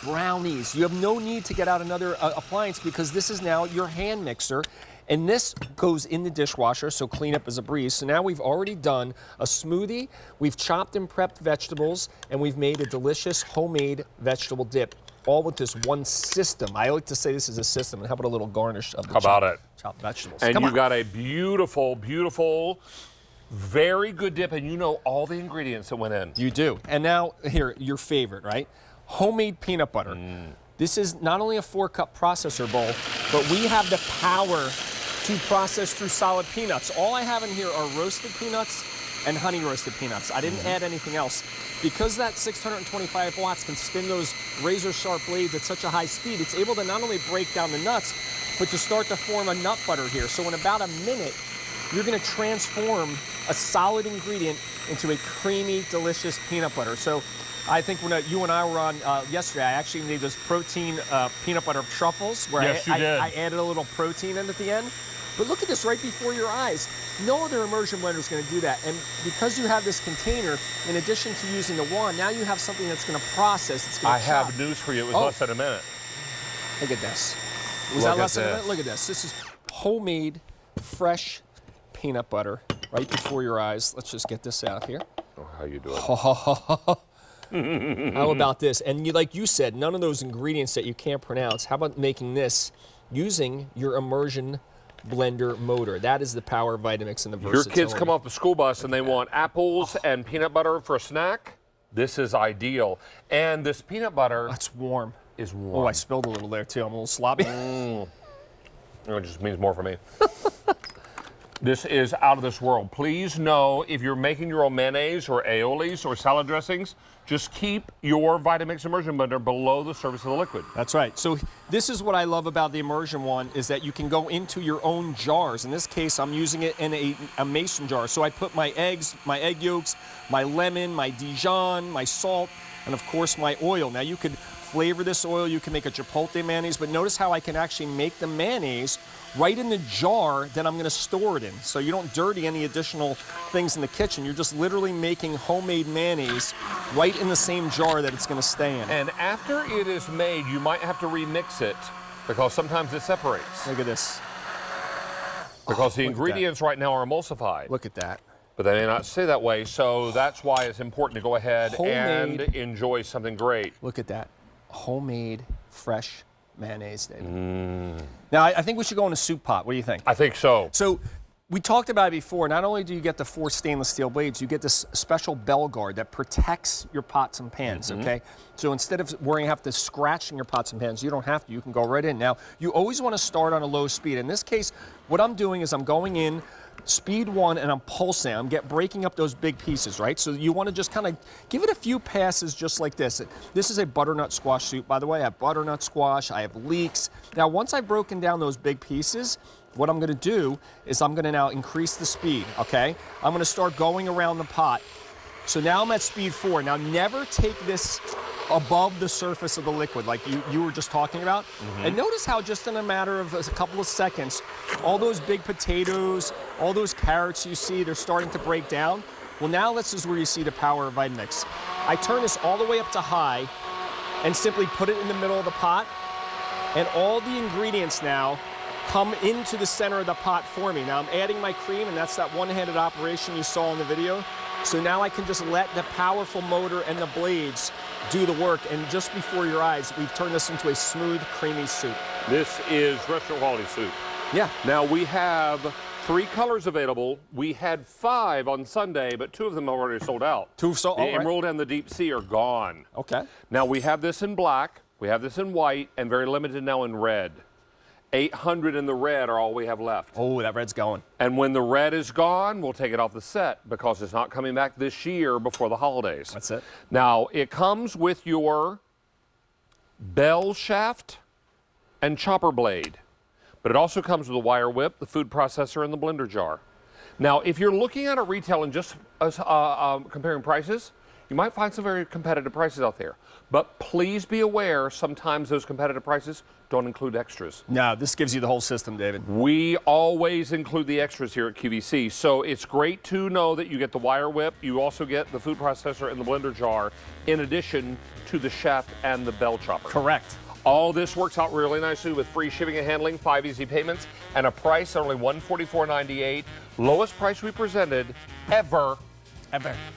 Brownies. You have no need to get out another appliance because this is now your hand mixer. And this goes in the dishwasher, so cleanup is a breeze. So now we've already done a smoothie, we've chopped and prepped vegetables, and we've made a delicious homemade vegetable dip, all with this one system. I like to say this is a system. And how about a little garnish of the chopped vegetables? And you've got a beautiful, beautiful, very good dip, and you know all the ingredients that went in. You do. And now, here, your favorite, right? Homemade peanut butter. This is not only a 4-cup processor bowl, but we have the power to process through solid peanuts. All I have in here are roasted peanuts and honey roasted peanuts. I didn't add anything else. Because that 625 watts can spin those razor sharp blades at such a high speed, it's able to not only break down the nuts, but to start to form a nut butter here. So in about a minute, you're gonna transform a solid ingredient into a creamy, delicious peanut butter. So I think when you and I were on yesterday, I actually made those protein peanut butter truffles where Yes, you did. I added a little protein in at the end. But look at this right before your eyes. No other immersion blender is going to do that. And because you have this container, in addition to using the wand, now you have something that's going to process. It's going to chop. have news for you. It was less than a minute. Look at this. Was that less than a minute? Look at this. This is homemade, fresh peanut butter right before your eyes. Let's just get this out here. Oh, how you doing? How about this? And like you said, none of those ingredients that you can't pronounce. How about making this using your immersion blender motor? That is the power of Vitamix and the versatility. Your kids come off the school bus and they want apples and peanut butter for a snack. This is ideal. And this peanut butter That's warm. is warm. Oh, I spilled a little there too. I'm a little sloppy. It just means more for me. This is out of this world. Please know if you're making your own mayonnaise or aiolis or salad dressings, just keep your Vitamix immersion blender below the surface of the liquid. That's right. So this is what I love about the immersion one, is that you can go into your own jars. In this case, I'm using it in a mason jar. So I put my eggs, my egg yolks, my lemon, my Dijon, my salt, and of course my oil. Now you could flavor this oil, you can make a chipotle mayonnaise, but notice how I can actually make the mayonnaise right in the jar that I'm going to store it in. So you don't dirty any additional things in the kitchen. You're just literally making homemade mayonnaise right in the same jar that it's going to stay in. And after it is made, you might have to remix it because sometimes it separates. Look at this. Because the ingredients right now are emulsified. Look at that. But they may not stay that way, so that's why it's important to go ahead and enjoy something great. Look at that. Homemade, fresh mayonnaise, David. Now, I think we should go in a soup pot. What do you think? I think so. So, we talked about it before. Not only do you get the 4 stainless steel blades, you get this special bell guard that protects your pots and pans, okay? So instead of worrying have to scratching your pots and pans, you don't have to. You can go right in. Now, you always want to start on a low speed. In this case, what I'm doing is I'm going in speed 1 and I'm pulsing. I'm breaking up those big pieces, right? So you want to just kind of give it a few passes just like this. This is a butternut squash soup, by the way. I have butternut squash, I have leeks. Now, once I've broken down those big pieces, what I'm going to do is I'm going to now increase the speed, okay? I'm going to start going around the pot. So now I'm at speed 4. Now, never take this above the surface of the liquid like you were just talking about. And notice how just in a matter of a couple of seconds, all those big potatoes, all those carrots you see, they're starting to break down. Well, now this is where you see the power of Vitamix. I turn this all the way up to high and simply put it in the middle of the pot, and all the ingredients now come into the center of the pot for me. Now I'm adding my cream, and that's that one-handed operation you saw in the video. So now I can just let the powerful motor and the blades do the work, and just before your eyes, we've turned this into a smooth, creamy soup. This is restaurant quality soup. Yeah. Now we have 3 colors available. We had 5 on Sunday, but 2 of them are already sold out. 2 sold. The Emerald and the Deep Sea are gone. Okay. Now we have this in black, we have this in white, and very limited now in red. 800 in the red are all we have left. Oh, that red's going. And when the red is gone, we'll take it off the set because it's not coming back this year before the holidays. That's it. Now, it comes with your bell shaft and chopper blade, but it also comes with a wire whip, the food processor, and the blender jar. Now, if you're looking at a retail and just comparing prices, you might find some very competitive prices out there. But please be aware, sometimes those competitive prices don't include extras. No, this gives you the whole system, David. We always include the extras here at QVC. So it's great to know that you get the wire whip. You also get the food processor and the blender jar, in addition to the shaft and the bell chopper. Correct. All this works out really nicely with free shipping and handling, 5 easy payments, and a price only $144.98. Lowest price we presented ever.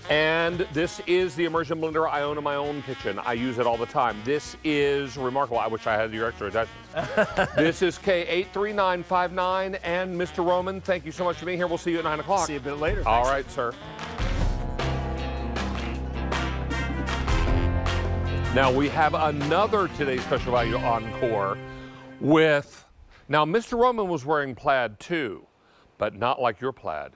And this is the immersion blender I own in my own kitchen. I use it all the time. This is remarkable. I wish I had your extra attachments. This is K83959, and Mr. Roman, thank you so much for being here. We'll see you at 9 o'clock. See you a bit later. All Thanks. right, sir. Now we have another Today's Special Value encore with, now Mr. Roman was wearing plaid too, but not like your plaid.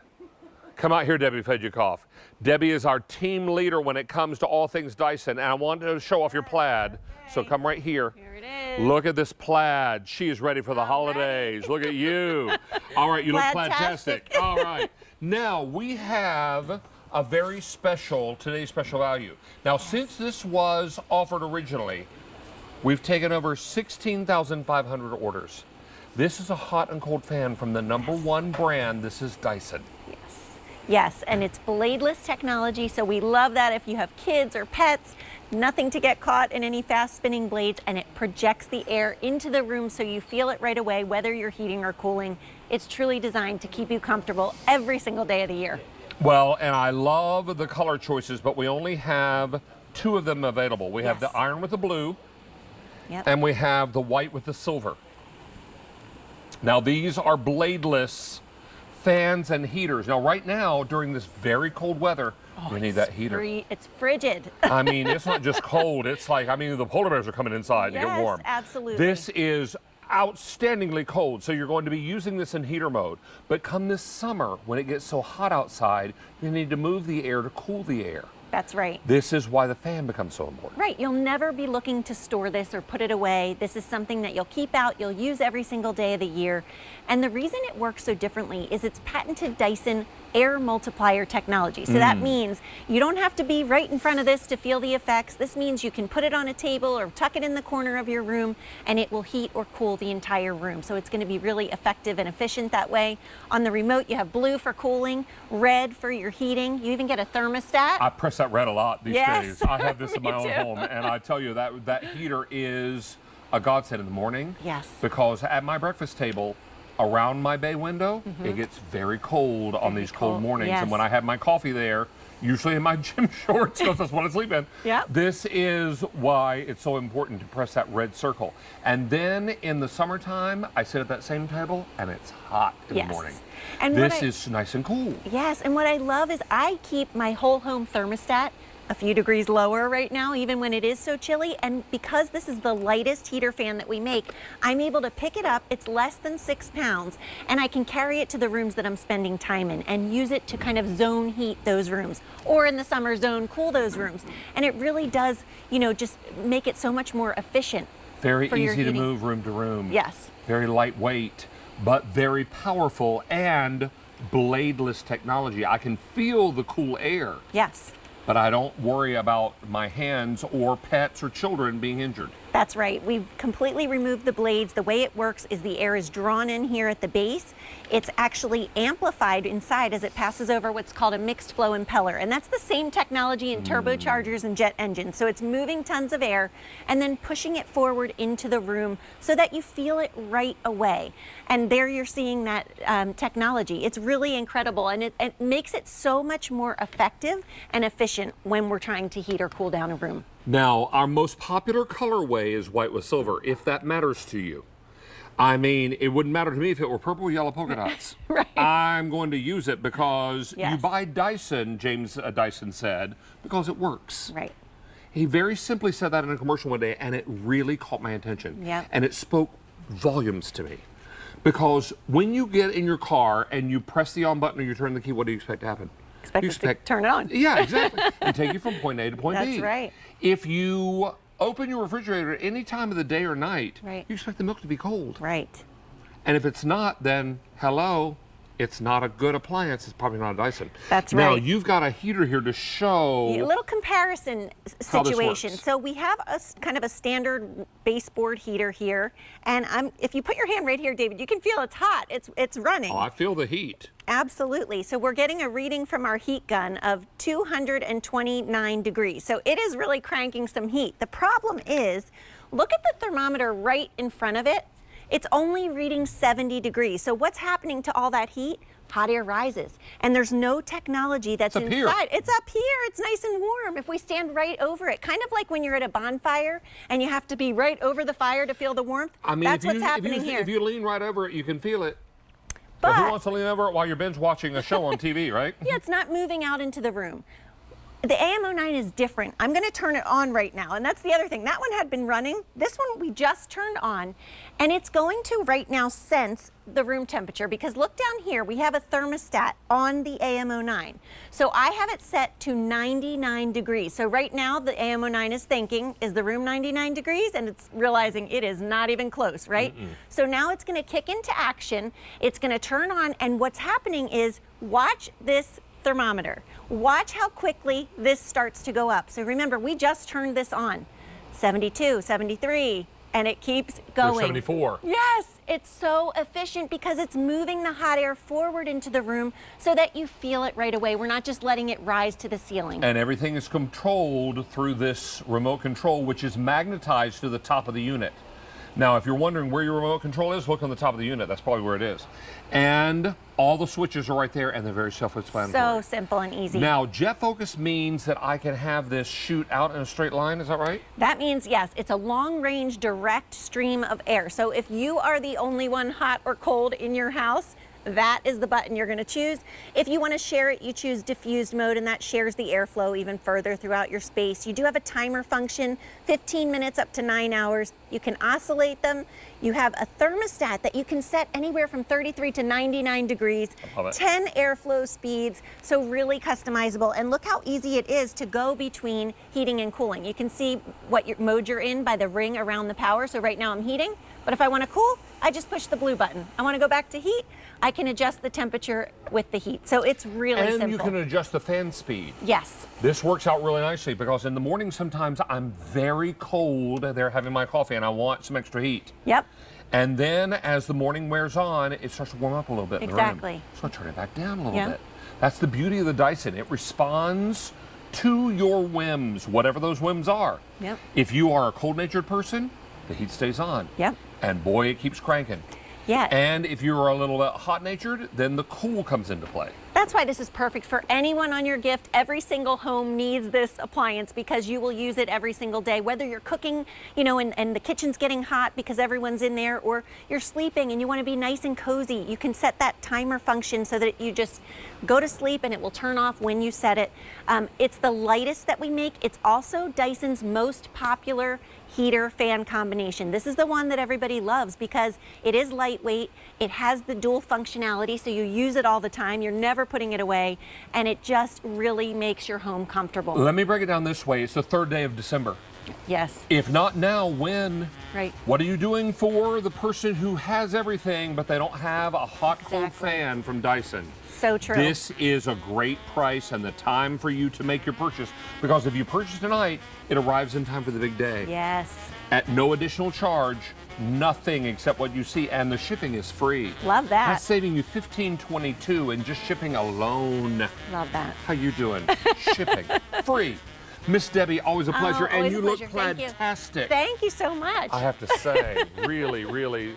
Come out here, Debbie Fedjukoff. Debbie is our team leader when it comes to all things Dyson, and I want to show off your plaid, so come right here. Here it is. Look at this plaid. She is ready for the holidays. Look at you. All right, you look plaid-tastic. All right. Now, we have a very special, today's special value. Now, since this was offered originally, we've taken over 16,500 orders. This is a hot and cold fan from the #1 brand. This is Dyson. Yes, and it's bladeless technology, so we love that if you have kids or pets, nothing to get caught in any fast spinning blades, and it projects the air into the room so you feel it right away, whether you're heating or cooling. It's truly designed to keep you comfortable every single day of the year. Well, and I love the color choices, but we only have 2 of them available. We have the iron with the blue, and we have the white with the silver. Now, these are bladeless fans and heaters. Now, right now, during this very cold weather, we need that heater. It's frigid. I mean, it's not just cold. It's like, I mean, the polar bears are coming inside to get warm. Absolutely. This is outstandingly cold, so you're going to be using this in heater mode. But come this summer, when it gets so hot outside, you need to move the air to cool the air. That's right. This is why the fan becomes so important. Right, you'll never be looking to store this or put it away. This is something that you'll keep out, you'll use every single day of the year. And the reason it works so differently is it's patented Dyson air multiplier technology. So that means you don't have to be right in front of this to feel the effects. This means you can put it on a table or tuck it in the corner of your room and it will heat or cool the entire room. So it's going to be really effective and efficient that way. On the remote, you have blue for cooling, red for your heating. You even get a thermostat. I press that red a lot these days. I have this in my own too. home, and I tell you that heater is a godsend in the morning. Yes. Because at my breakfast table, around my bay window, it gets very cold on these cold mornings. Yes. And when I have my coffee there, usually in my gym shorts, because that's what I sleep in, this is why it's so important to press that red circle. And then in the summertime, I sit at that same table, and it's hot in the morning. And this is nice and cool. Yes, and what I love is I keep my whole home thermostat a few degrees lower right now, even when it is so chilly. And because this is the lightest heater fan that we make, I'm able to pick it up. It's less than 6 pounds, and I can carry it to the rooms that I'm spending time in and use it to kind of zone heat those rooms, or in the summer zone cool those rooms. And it really does, you know, just make it so much more efficient. Very easy to move room to room. Yes. Very lightweight, but very powerful, and bladeless technology. I can feel the cool air. Yes. But I don't worry about my hands or pets or children being injured. That's right. We've completely removed the blades. The way it works is the air is drawn in here at the base. It's actually amplified inside as it passes over what's called a mixed flow impeller. And that's the same technology in turbochargers and jet engines. So it's moving tons of air and then pushing it forward into the room so that you feel it right away. And there you're seeing that technology. It's really incredible, and it makes it so much more effective and efficient when we're trying to heat or cool down a room. Now, our most popular colorway is white with silver, if that matters to you. I mean, it wouldn't matter to me if it were purple with yellow polka dots. Right. I'm going to use it because you buy Dyson, James Dyson said, because it works. Right. He very simply said that in a commercial one day, and it really caught my attention. Yep. And it spoke volumes to me. Because when you get in your car and you press the on button or you turn the key, what do you expect to happen? You expect to turn it on. Yeah, exactly. And take you from point A to point B. That's right. If you open your refrigerator at any time of the day or night, you expect the milk to be cold. Right. And if it's not, then hello, it's not a good appliance. It's probably not a Dyson. That's now, right. Now, you've got a heater here to show a little comparison situation. Works. So we have a kind of a standard baseboard heater here. And if you put your hand right here, David, you can feel it's hot. It's running. Oh, I feel the heat. Absolutely. So we're getting a reading from our heat gun of 229 degrees. So it is really cranking some heat. The problem is, look at the thermometer right in front of it. It's only reading 70 degrees. So what's happening to all that heat? Hot air rises. And there's no technology that's inside. Here. It's up here. It's nice and warm. If we stand right over it, kind of like when you're at a bonfire and you have to be right over the fire to feel the warmth. I mean, that's what's happening here. If you lean right over it, you can feel it. But who wants to lean over it while you're binge watching a show on TV, right? Yeah, it's not moving out into the room. The AM09 is different. I'm going to turn it on right now, and that's the other thing. That one had been running. This one we just turned on, and it's going to right now sense the room temperature, because look down here, we have a thermostat on the AM09. So I have it set to 99 degrees. So right now the AM09 is thinking, is the room 99 degrees? And it's realizing it is not even close, right? So now it's going to kick into action. It's going to turn on, and what's happening is, watch this thermometer. Watch how quickly this starts to go up. So remember, we just turned this on. 72, 73, and it keeps going. 74. Yes, it's so efficient because it's moving the hot air forward into the room so that you feel it right away. We're not just letting it rise to the ceiling. And everything is controlled through this remote control, which is magnetized to the top of the unit. Now, if you're wondering where your remote control is, look on the top of the unit. That's probably where it is. And all the switches are right there, and they're very self-explanatory. So simple and easy. Now, jet focus means that I can have this shoot out in a straight line. Is that right? That means, yes, it's a long-range direct stream of air. So if you are the only one hot or cold in your house, that is the button you're going to choose. If you want to share it, you choose diffused mode, and that shares the airflow even further throughout your space. You do have a timer function, 15 minutes up to 9 hours. You can oscillate them. You have a thermostat that you can set anywhere from 33 to 99 degrees, I love it. 10 airflow speeds, so really customizable. And look how easy it is to go between heating and cooling. You can see what mode you're in by the ring around the power. So right now I'm heating, but if I want to cool, I just push the blue button. I want to go back to heat, I can adjust the temperature with the heat. So it's really simple. And you can adjust the fan speed. Yes. This works out really nicely because in the morning sometimes I'm very cold there having my coffee and I want some extra heat. Yep. And then as the morning wears on, it starts to warm up a little bit in the room. Exactly. So I turn it back down a little bit. That's the beauty of the Dyson. It responds to your whims, whatever those whims are. Yep. If you are a cold-natured person, the heat stays on. Yep. And boy, it keeps cranking. Yeah. And if you're a little bit hot-natured, then the cool comes into play. That's why this is perfect for anyone on your gift. Every single home needs this appliance because you will use it every single day, whether you're cooking, you know, and the kitchen's getting hot because everyone's in there, or you're sleeping and you want to be nice and cozy. You can set that timer function so that you just go to sleep and it will turn off when you set it. It's the lightest that we make. It's also Dyson's most popular heater fan combination. This is the one that everybody loves because it is lightweight, it has the dual functionality, so you use it all the time, you're never putting it away, and it just really makes your home comfortable. Let me break it down this way. It's the 3rd day of December. Yes. If not now, when? Right. What are you doing for the person who has everything but they don't have a hot cold fan from Dyson? So true. This is a great price and the time for you to make your purchase, because if you purchase tonight, it arrives in time for the big day. Yes. At no additional charge, nothing except what you see, and the shipping is free. Love that. That's saving you $15.22 in just shipping alone. Love that. How you doing? Shipping free. Miss Debbie, always a pleasure, and always you a look pleasure. fantastic. Thank you so much. I have to say, really, really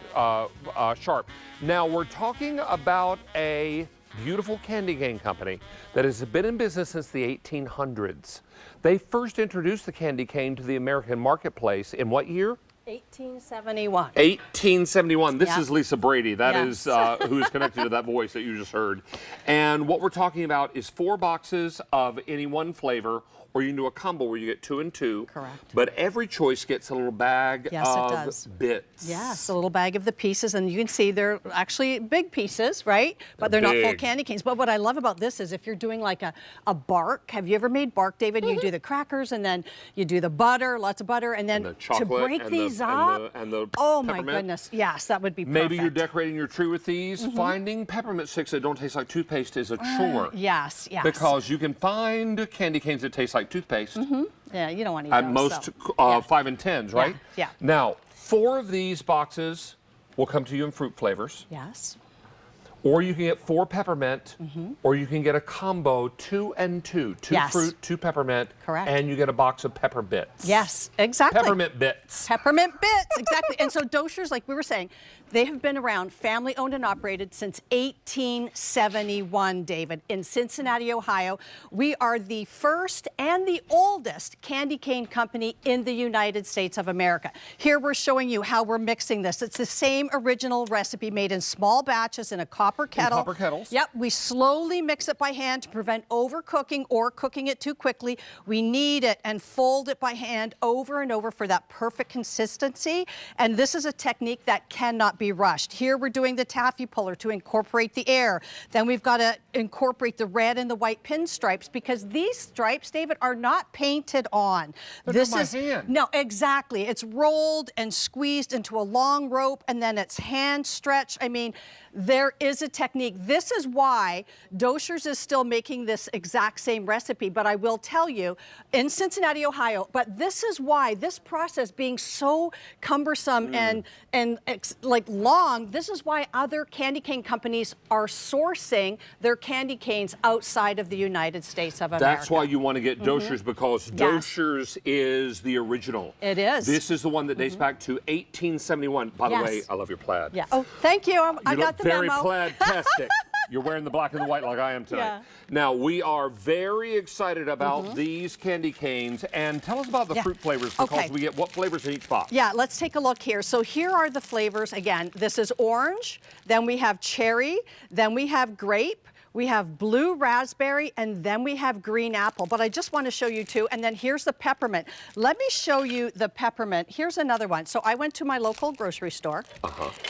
sharp. Now, we're talking about a beautiful candy cane company that has been in business since the 1800s. They first introduced the candy cane to the American marketplace in what year? 1871. 1871. This Yeah. is Lisa Brady. That Yes. is who is connected to that voice that you just heard. And what we're talking about is 4 boxes of any one flavor, or you can do a combo where you get 2 and 2. Correct. But every choice gets a little bag Yes, it of does. bits. Yes, a little bag of the pieces, and you can see they're actually big pieces, right? But they're not full big. candy canes. But what I love about this is if you're doing like a bark, have you ever made bark, David? You do the crackers, and then you do the butter, lots of butter, and then And the to chocolate break and these the, up, and the oh my peppermint. goodness, yes, that would be perfect. Maybe you're decorating your tree with these. Finding peppermint sticks that don't taste like toothpaste is a chore. Yes, yes. Because you can find candy canes that taste like toothpaste. yeah, you don't want to eat At those, most so. 5 and 10s, right? yeah. Now, 4 of these boxes will come to you in fruit flavors, Yes. or you can get 4 peppermint, or you can get a combo 2 and 2. 2 Yes. fruit, 2 peppermint, Correct. and you get a box of pepper bits. Yes, exactly. Peppermint bits. Peppermint bits, exactly. And so Doscher's, like we were saying, they have been around, family owned and operated since 1871, David, in Cincinnati, Ohio. We are the first and the oldest candy cane company in the United States of America. Here we're showing you how we're mixing this. It's the same original recipe made in small batches in a copper kettle. copper kettles. Yep, we slowly mix it by hand to prevent overcooking or cooking it too quickly. We knead it and fold it by hand over and over for that perfect consistency. And this is a technique that cannot be rushed. Here we're doing the taffy puller to incorporate the air. Then we've got to incorporate the red and the white pinstripes because these stripes, David, are not painted on. Look at my hand. No, exactly. It's rolled and squeezed into a long rope and then it's hand stretched. I mean, there is a technique. This is why Doscher's is still making this exact same recipe, but I will tell you, in Cincinnati, Ohio, but this is why this process being so cumbersome and like long, this is why other candy cane companies are sourcing their candy canes outside of the United States of America. That's why you want to get Doscher's, because Doscher's is the original. It is. This is the one that dates back to 1871. By the Yes. way, I love your plaid. Yeah. Oh, thank you. I You got look the very memo. plaid-tastic. You're wearing the black and the white like I am tonight. Yeah. Now, we are very excited about these candy canes. And tell us about the fruit flavors, because Okay. we get what flavors in each box? Yeah, let's take a look here. So here are the flavors. Again, this is orange, then we have cherry, then we have grape, we have blue raspberry, and then we have green apple. But I just want to show you two. And then here's the peppermint. Let me show you the peppermint. Here's another one. So I went to my local grocery store,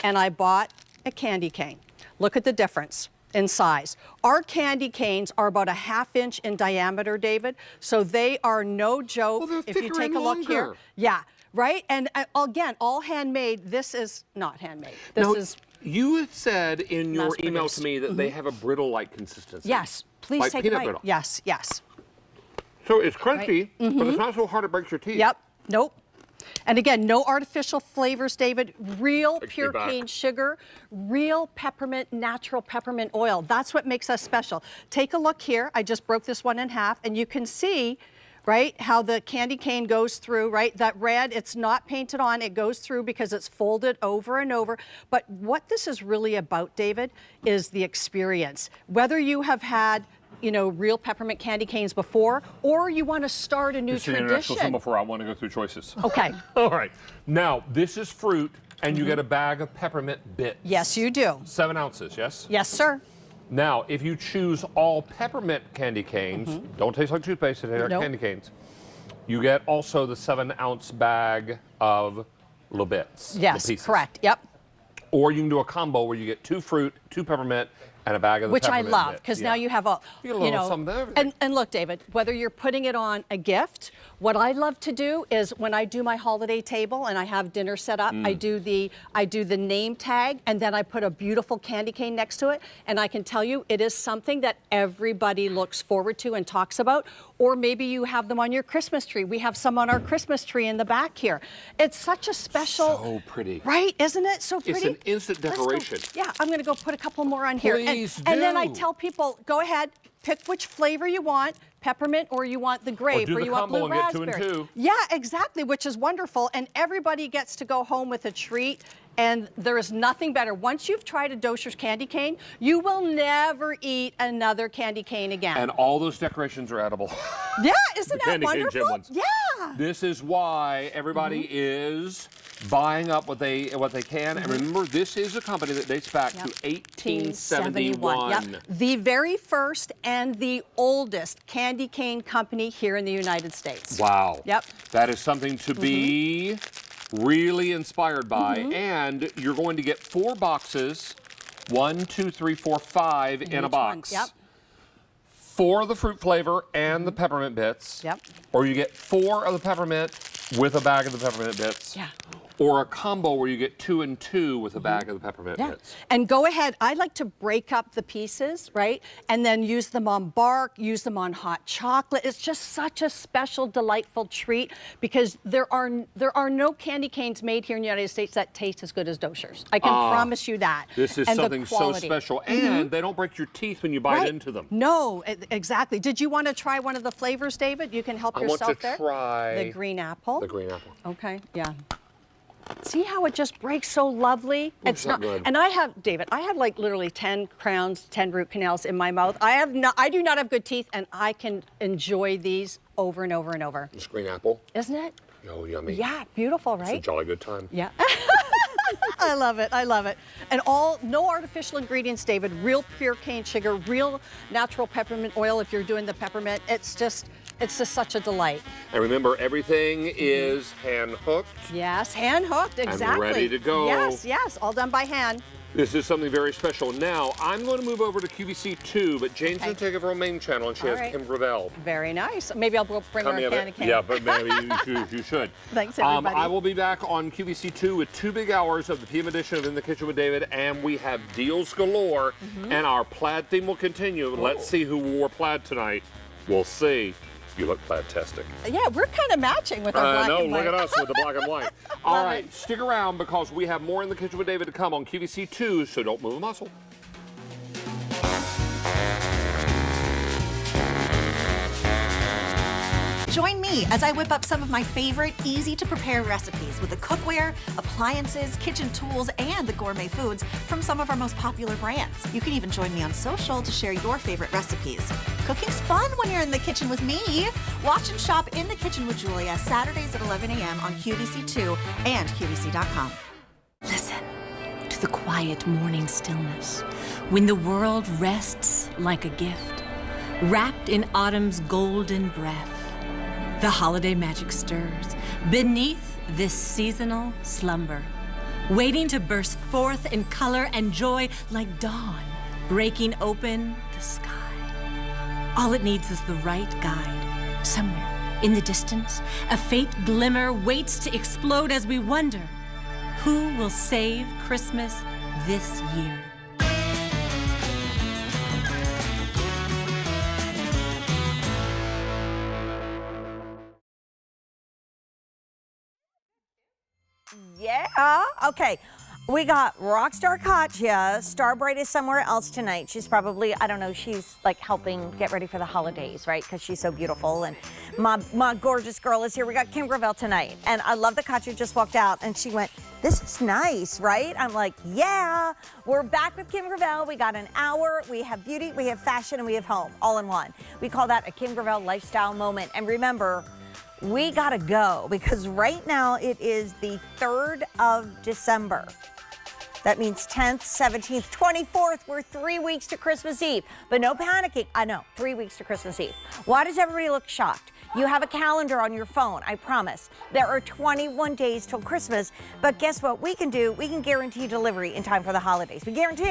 and I bought a candy cane. Look at the difference in size. Our candy canes are about a ½ inch in diameter, David. So they are no joke. Well, if you take a look here. Yeah, right? And again, all handmade. This is not handmade. This is... You had said in your email to me that they have a brittle-like consistency. Yes, please like take a peanut bite. brittle. Yes, yes. So it's crunchy, but it's not so hard it breaks your teeth. Yep, nope. And again, no artificial flavors, David. Real pure cane sugar, real peppermint, natural peppermint oil. That's what makes us special. Take a look here. I just broke this one in half, and you can see, right, how the candy cane goes through, right? That red, it's not painted on, it goes through because it's folded over and over. But what this is really about, David, is the experience. Whether you have had, you know, real peppermint candy canes before, or you want to start a new tradition. Before I want to go through choices. Okay. All right. Now, this is fruit, and you get a bag of peppermint bits. Yes, you do. 7 ounces, yes? Yes, sir. Now, if you choose all peppermint candy canes, don't taste like toothpaste, they are candy canes. You get also the 7-ounce bag of little bits. Yes, little pieces. correct. Yep. Or you can do a combo where you get 2 fruit, 2 peppermint, and a bag of the Which I peppermint love, because now you have a, you get a little something of everything. and look, David, whether you're putting it on a gift, what I love to do is when I do my holiday table and I have dinner set up, I do the name tag, and then I put a beautiful candy cane next to it, and I can tell you it is something that everybody looks forward to and talks about. Or maybe you have them on your Christmas tree. We have some on our Christmas tree in the back here. It's such a special. So pretty. Right, isn't it? So pretty. It's an instant decoration. Yeah, I'm going to go put a couple more on here. Please and then I do. tell people, go ahead, pick which flavor you want, peppermint, or you want the grape, or you want blue and raspberry. Get 2 and 2. Yeah, exactly, which is wonderful. And everybody gets to go home with a treat. And there is nothing better. Once you've tried a Doscher's candy cane, you will never eat another candy cane again. And all those decorations are edible. Yeah, isn't that candy cane wonderful? gem ones. Yeah. This is why everybody is buying up what they can. And remember, this is a company that dates back to 1871. Yep. The very first and the oldest candy cane company here in the United States. Wow. Yep. That is something to be really inspired by. And you're going to get 4 boxes, 1, 2, 3, 4, 5 in a box. Yep. 4 of the fruit flavor and the peppermint bits. Yep. Or you get 4 of the peppermint with a bag of the peppermint bits. Yeah. Or a combo where you get 2 and 2 with a bag of the peppermint bits. And go ahead, I like to break up the pieces, right? And then use them on bark, use them on hot chocolate. It's just such a special, delightful treat because there are no candy canes made here in the United States that taste as good as Doscher's. I can promise you that. This is and something so special. And they don't break your teeth when you bite into them. No, exactly. Did you want to try one of the flavors, David? You can help yourself there. I want to try the green apple. The green apple. Okay, yeah. See how it just breaks so lovely? It's not good. And I have, David, I have like literally 10 crowns, 10 root canals in my mouth. I do not have good teeth, and I can enjoy these over and over and over. This green apple. Isn't it? Oh, yummy. Yeah, beautiful, right? It's a jolly good time. Yeah. I love it. I love it. And no artificial ingredients, David. Real pure cane sugar, real natural peppermint oil if you're doing the peppermint. It's just such a delight. And remember, everything is hand hooked. Yes, hand hooked, exactly. And ready to go. Yes, yes, all done by hand. This is something very special. Now, I'm going to move over to QVC 2, but Jane's going to take over our main channel, and she has Kim Gravel. Very nice. Maybe I'll bring her a can of cane. Yeah, but maybe you should. Thanks, everybody. I will be back on QVC 2 with 2 big hours of the PM edition of In the Kitchen with David, and we have deals galore, and our plaid theme will continue. Let's see who wore plaid tonight. We'll see. You look plaid-tastic. Yeah, we're kind of matching with our black and white. Look at us with the black and white. All right, stick around because we have more In the Kitchen with David to come on QVC 2, so don't move a muscle. Join me as I whip up some of my favorite easy-to-prepare recipes with the cookware, appliances, kitchen tools, and the gourmet foods from some of our most popular brands. You can even join me on social to share your favorite recipes. Cooking's fun when you're in the kitchen with me. Watch and shop In the Kitchen with Julia Saturdays at 11 a.m. on QVC2 and QVC.com. Listen to the quiet morning stillness when the world rests like a gift, wrapped in autumn's golden breath. The holiday magic stirs beneath this seasonal slumber, waiting to burst forth in color and joy like dawn, breaking open the sky. All it needs is the right guide. Somewhere in the distance, a faint glimmer waits to explode as we wonder, who will save Christmas this year? Yeah, okay. We got Rockstar Katya. Starbright is somewhere else tonight. She's probably, I don't know, she's like helping get ready for the holidays, right? Because she's so beautiful. And my gorgeous girl is here. We got Kim Gravel tonight. And I love that Katya just walked out and she went, this is nice, right? I'm like, yeah. We're back with Kim Gravel. We got an hour. We have beauty, we have fashion, and we have home all in one. We call that a Kim Gravel lifestyle moment. And remember, we gotta go because right now it is the 3rd of December. That means 10th, 17th, 24th. We're 3 weeks to Christmas Eve. But no panicking. I know, 3 weeks to Christmas Eve. Why does everybody look shocked? You have a calendar on your phone, I promise. There are 21 days till Christmas. But guess what we can do? We can guarantee delivery in time for the holidays. We guarantee it.